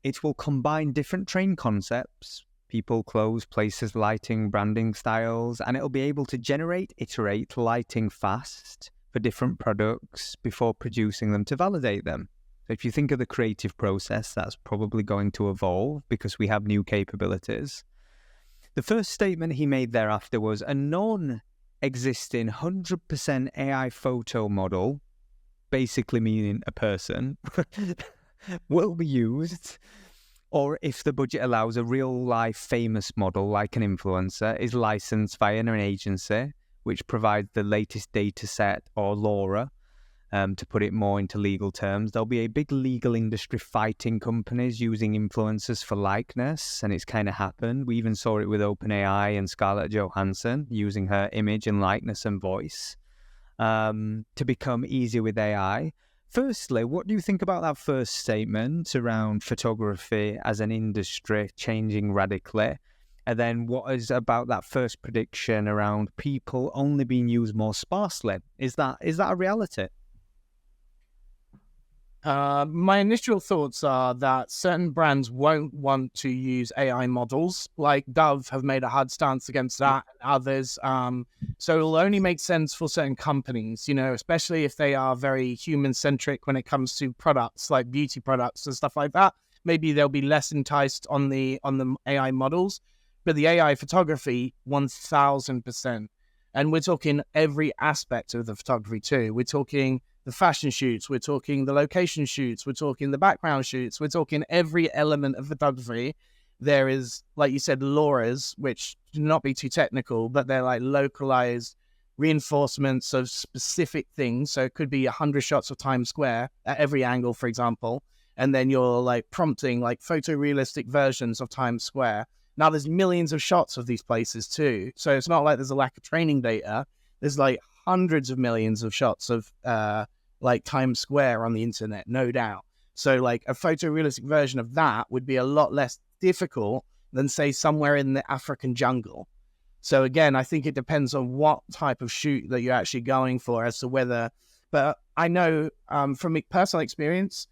It will combine different train concepts, people, clothes, places, lighting, branding styles, and it'll be able to generate, iterate lighting fast for different products before producing them to validate them. So if you think of the creative process, that's probably going to evolve because we have new capabilities. The first statement he made thereafter was a non-existing 100% AI photo model, basically meaning a person, will be used, or if the budget allows, a real-life famous model like an influencer is licensed via an agency which provides the latest data set or LoRa. To put it more into legal terms, there'll be a big legal industry fighting companies using influencers for likeness, and it's kind of happened. We even saw it with OpenAI and Scarlett Johansson using her image and likeness and voice to become easier with AI. Firstly, what do you think about that first statement around photography as an industry changing radically? And then what is about that first prediction around people only being used more sparsely? Is that a reality? My initial thoughts are that certain brands won't want to use AI models, like Dove have made a hard stance against that, and others. So it'll only make sense for certain companies, you know, especially if they are very human-centric when it comes to products like beauty products and stuff like that. Maybe they'll be less enticed on the AI models, but the AI photography, 1000%. And we're talking every aspect of the photography too. We're talking the fashion shoots, we're talking the location shoots, we're talking the background shoots, we're talking every element of photography. There is, like you said, LoRa's, which do not be too technical, but they're like localized reinforcements of specific things. So it could be 100 shots of Times Square at every angle, for example. And then you're like prompting like photorealistic versions of Times Square. Now there's millions of shots of these places too. So it's not like there's a lack of training data. There's like hundreds of millions of shots of like Times Square on the internet, no doubt. So like a photorealistic version of that would be a lot less difficult than say somewhere in the African jungle. So again, I think it depends on what type of shoot that you're actually going for as to whether, but I know from personal experience,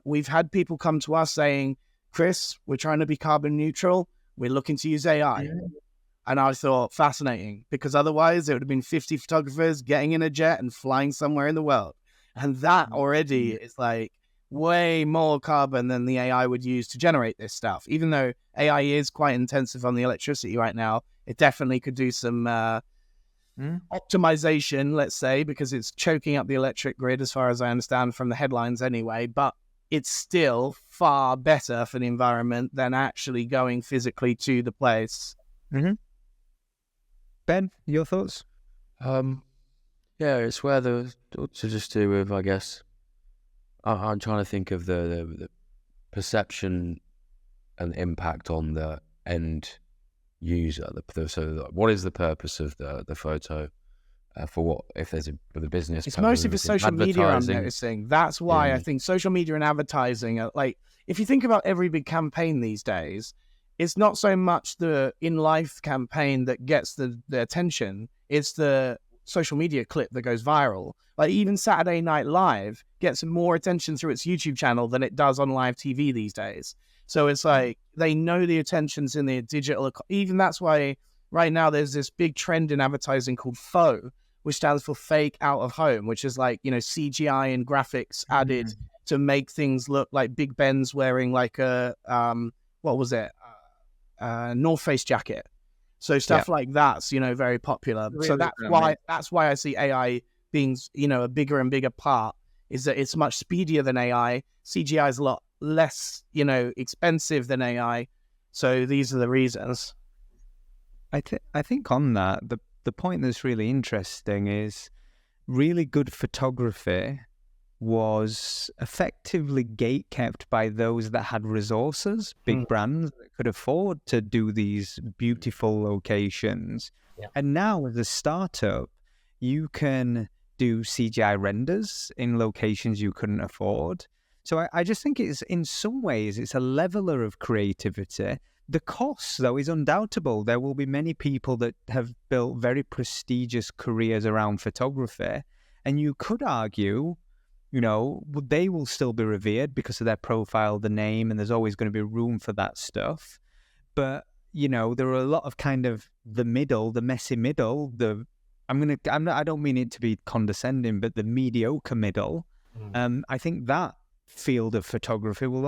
we've had people come to us saying, Chris, we're trying to be carbon neutral. We're looking to use AI. Yeah. And I thought, fascinating, because otherwise it would have been 50 photographers getting in a jet and flying somewhere in the world. And that already is like way more carbon than the AI would use to generate this stuff. Even though AI is quite intensive on the electricity right now, it definitely could do some optimization, let's say, because it's choking up the electric grid, as far as I understand from the headlines anyway. But it's still far better for the environment than actually going physically to the place. Mm-hmm. Ben, your thoughts? Yeah, it's where to just do with, I guess, I'm trying to think of the perception and impact on the end user. So what is the purpose of the photo for what if there's for the business. It's mostly for social media, I'm advertising. noticing. That's why Yeah. I think social media and advertising are like, if you think about every big campaign these days, it's not so much the in-life campaign that gets the attention, it's the social media clip that goes viral. Like even Saturday Night Live gets more attention through its YouTube channel than it does on live TV these days. So it's like they know the attention's in the digital. Even that's why right now there's this big trend in advertising called faux, which stands for fake out of home, which is like, you know, CGI and graphics added to make things look like Big Ben's wearing like a, what was it? North Face jacket. So stuff like that's, you know, very popular. Really so that's why I see AI being, you know, a bigger and bigger part, is that it's much speedier than AI. CGI is a lot less, you know, expensive than AI. So these are the reasons. I think on that, the point that's really interesting is really good photography was effectively gatekept by those that had resources, big brands that could afford to do these beautiful locations. Yeah. And now as a startup, you can do CGI renders in locations you couldn't afford. So I just think it's, in some ways, it's a leveler of creativity. The cost, though, is undoubtable. There will be many people that have built very prestigious careers around photography, and you could argue, you know, they will still be revered because of their profile, the name, and there's always going to be room for that stuff. But, you know, there are a lot of kind of the middle, the messy middle, I don't mean it to be condescending, but the mediocre middle. I think that field of photography will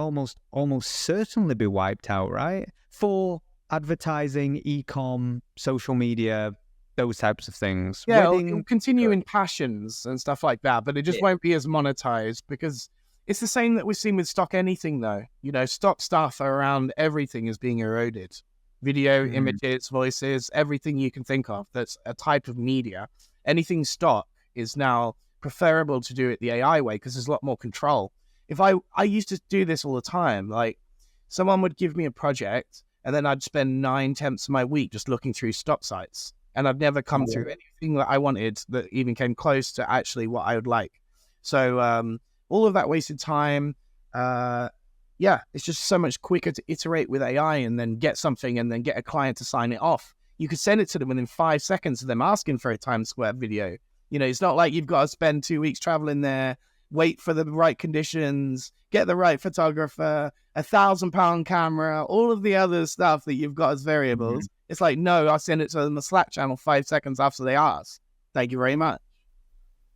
almost certainly be wiped out, right? For advertising, e-com, social media, those types of things. Yeah, it'll continue in passions and stuff like that, but it just won't be as monetized, because it's the same that we've seen with stock anything, though. You know, stock stuff around everything is being eroded. Video, images, voices, everything you can think of that's a type of media. Anything stock is now preferable to do it the AI way because there's a lot more control. If I used to do this all the time, like someone would give me a project and then I'd spend 9/10 of my week just looking through stock sites, and I'd never come through anything that I wanted that even came close to actually what I would like. So all of that wasted time, it's just so much quicker to iterate with AI and then get something and then get a client to sign it off. You could send it to them within 5 seconds of them asking for a Times Square video. You know, it's not like you've got to spend 2 weeks traveling there, wait for the right conditions, get the right photographer, £1,000 camera, all of the other stuff that you've got as variables. It's like, no, I send it to them, the Slack channel 5 seconds after they ask. Thank you very much.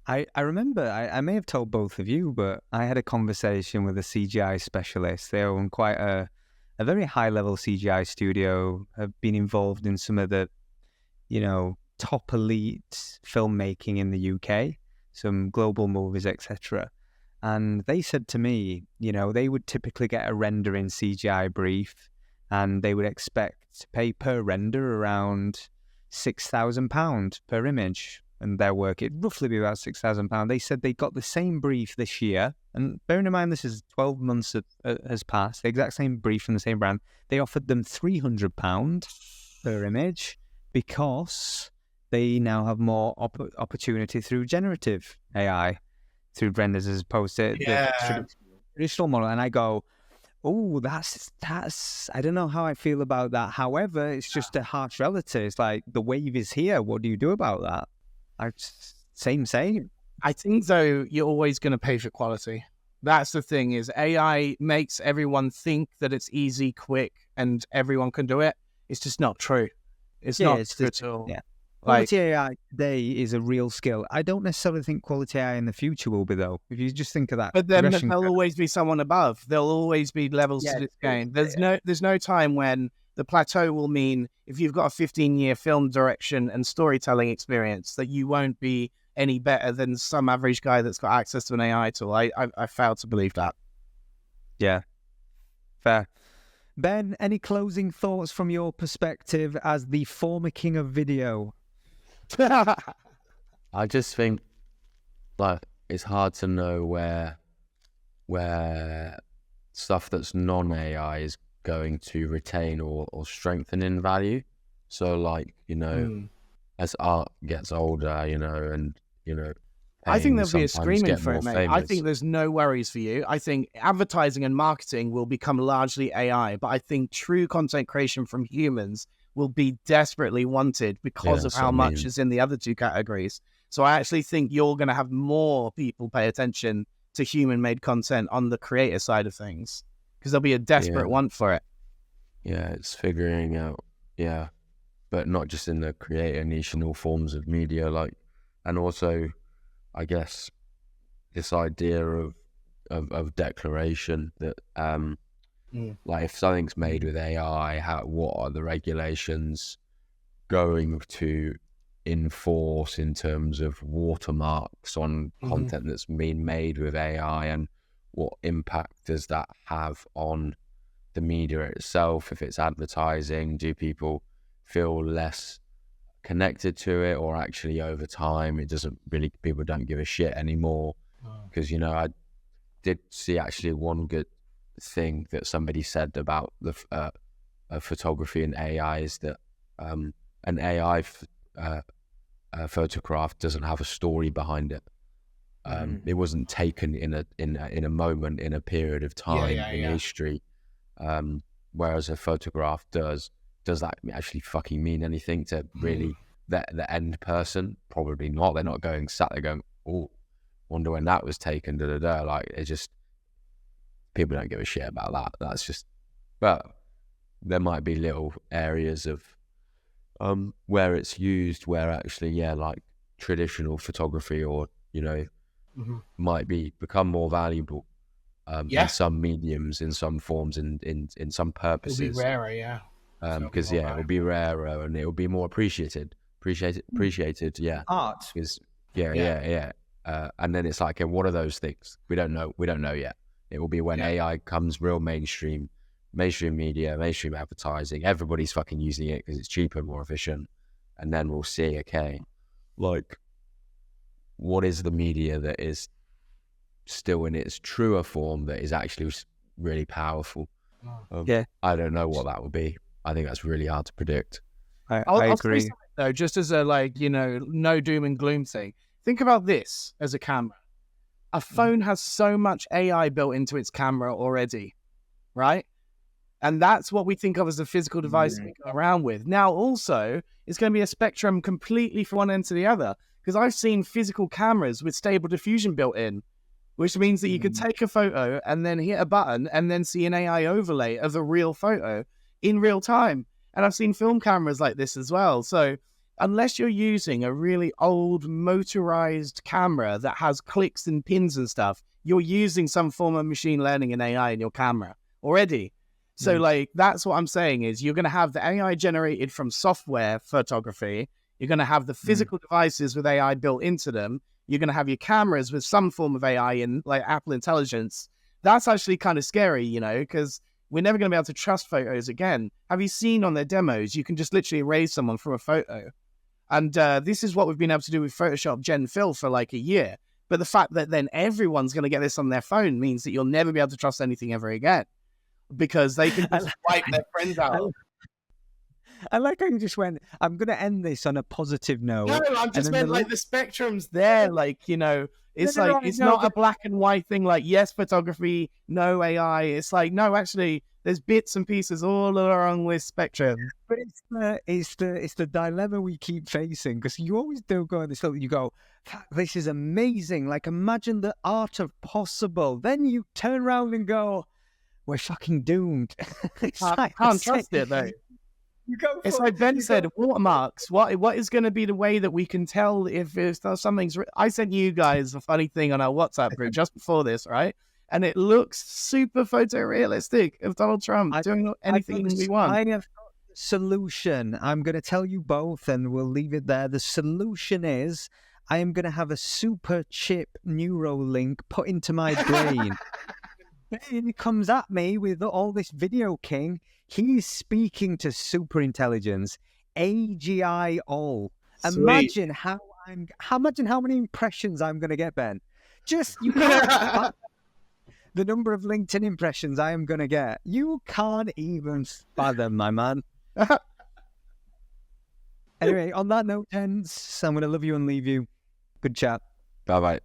I remember, I may have told both of you, but I had a conversation with a CGI specialist. They own quite a very high-level CGI studio, have been involved in some of the, you know, top elite filmmaking in the UK, some global movies, etc. And they said to me, you know, they would typically get a render in CGI brief, and they would expect to pay per render around £6,000 per image. And their work, it'd roughly be about £6,000. They said they got the same brief this year, and bearing in mind this is 12 months has passed, the exact same brief from the same brand. They offered them £300 per image because they now have more opportunity through generative AI, through renders, as opposed to the traditional model. And I go, oh, that's I don't know how I feel about that. However, it's just a harsh reality. It's like the wave is here. What do you do about that? Same. I think, though, you're always going to pay for quality. That's the thing, is AI makes everyone think that it's easy, quick, and everyone can do it. It's just not true. It's not true at all. Yeah. Quality AI today is a real skill. I don't necessarily think quality AI in the future will be, though. If you just think of that. But then there'll always be someone above. There'll always be levels to this game. There's no time when the plateau will mean, if you've got a 15-year film direction and storytelling experience, that you won't be any better than some average guy that's got access to an AI tool. I fail to believe that. Yeah, fair. Ben, any closing thoughts from your perspective as the former king of video? I just think, like, it's hard to know where stuff that's non-AI is going to retain or strengthen in value. So, like, you know, as art gets older, you know, and I think paintings there'll be a sometimes screaming get for more it, mate. famous. I think there's no worries for you. I think advertising and marketing will become largely AI, but I think true content creation from humans will be desperately wanted because of that's how what I much mean. is in the other two categories. So I actually think you're going to have more people pay attention to human-made content on the creator side of things because there'll be a desperate want for it. Yeah, it's figuring out, but not just in the creator niche, in all forms of media, like, and also, I guess, this idea of declaration that, like, if something's made with AI, what are the regulations going to enforce in terms of watermarks on content that's been made with AI, and what impact does that have on the media itself? If it's advertising, do people feel less connected to it, or actually over time it doesn't really, people don't give a shit anymore? Because I did see actually one good thing that somebody said about the photography and AI is that an AI photograph doesn't have a story behind it. It wasn't taken in a moment, in a period of time in history. Whereas a photograph does that actually fucking mean anything to really the end person? Probably not. They're not sat there going, oh, wonder when that was taken, like, it just, people don't give a shit about that. That's just, but there might be little areas of where it's used where actually, like traditional photography or might become more valuable in some mediums, in some forms, in some purposes. It'll be rarer, because it'll be rarer and it'll be more appreciated. Yeah. Art. And then it's like, what are those things? We don't know yet. It will be when AI comes real mainstream media, mainstream advertising, everybody's fucking using it because it's cheaper, more efficient, and then we'll see, okay, like, what is the media that is still in its truer form that is actually really powerful? I don't know what that will be. I think that's really hard to predict. I'll agree. say something, though, just as a, like, no doom and gloom thing. Think about this as a camera. A phone has so much AI built into its camera already, right? And that's what we think of as a physical device we go around with. Now, also, it's going to be a spectrum completely from one end to the other, because I've seen physical cameras with stable diffusion built in, which means that you could take a photo and then hit a button and then see an AI overlay of the real photo in real time. And I've seen film cameras like this as well. So unless you're using a really old motorized camera that has clicks and pins and stuff, you're using some form of machine learning and AI in your camera already. So like, that's what I'm saying is you're going to have the AI generated from software photography. You're going to have the physical devices with AI built into them. You're going to have your cameras with some form of AI in, like Apple Intelligence. That's actually kind of scary, because we're never going to be able to trust photos again. Have you seen on their demos, you can just literally erase someone from a photo. And this is what we've been able to do with Photoshop Gen Fill for like a year. But the fact that then everyone's going to get this on their phone means that you'll never be able to trust anything ever again, because they can just wipe their friends out. I like how you just went, I'm going to end this on a positive note. No, I'm just meant like the spectrum's there. Like, it's it's not a black and white thing. Like, yes, photography, no AI. It's like, no, actually, there's bits and pieces all along this spectrum. But it's the dilemma we keep facing, because you always do go on this, you go, this is amazing. Like, imagine the art of possible. Then you turn around and go, we're fucking doomed. I can't trust it, though. It's like Ben said, watermarks. What is going to be the way that we can tell if something's... I sent you guys a funny thing on our WhatsApp group just before this, right? And it looks super photorealistic of Donald Trump doing anything we want. I have got the solution. I'm going to tell you both, and we'll leave it there. The solution is I am going to have a super chip Neuralink put into my brain. He comes at me with all this video king. He's speaking to super intelligence, AGI all. Imagine how many impressions I'm going to get, Ben. Just you can't the number of LinkedIn impressions I am going to get. You can't even fathom, my man. Anyway, on that note, gents, I'm going to love you and leave you. Good chat. Bye bye.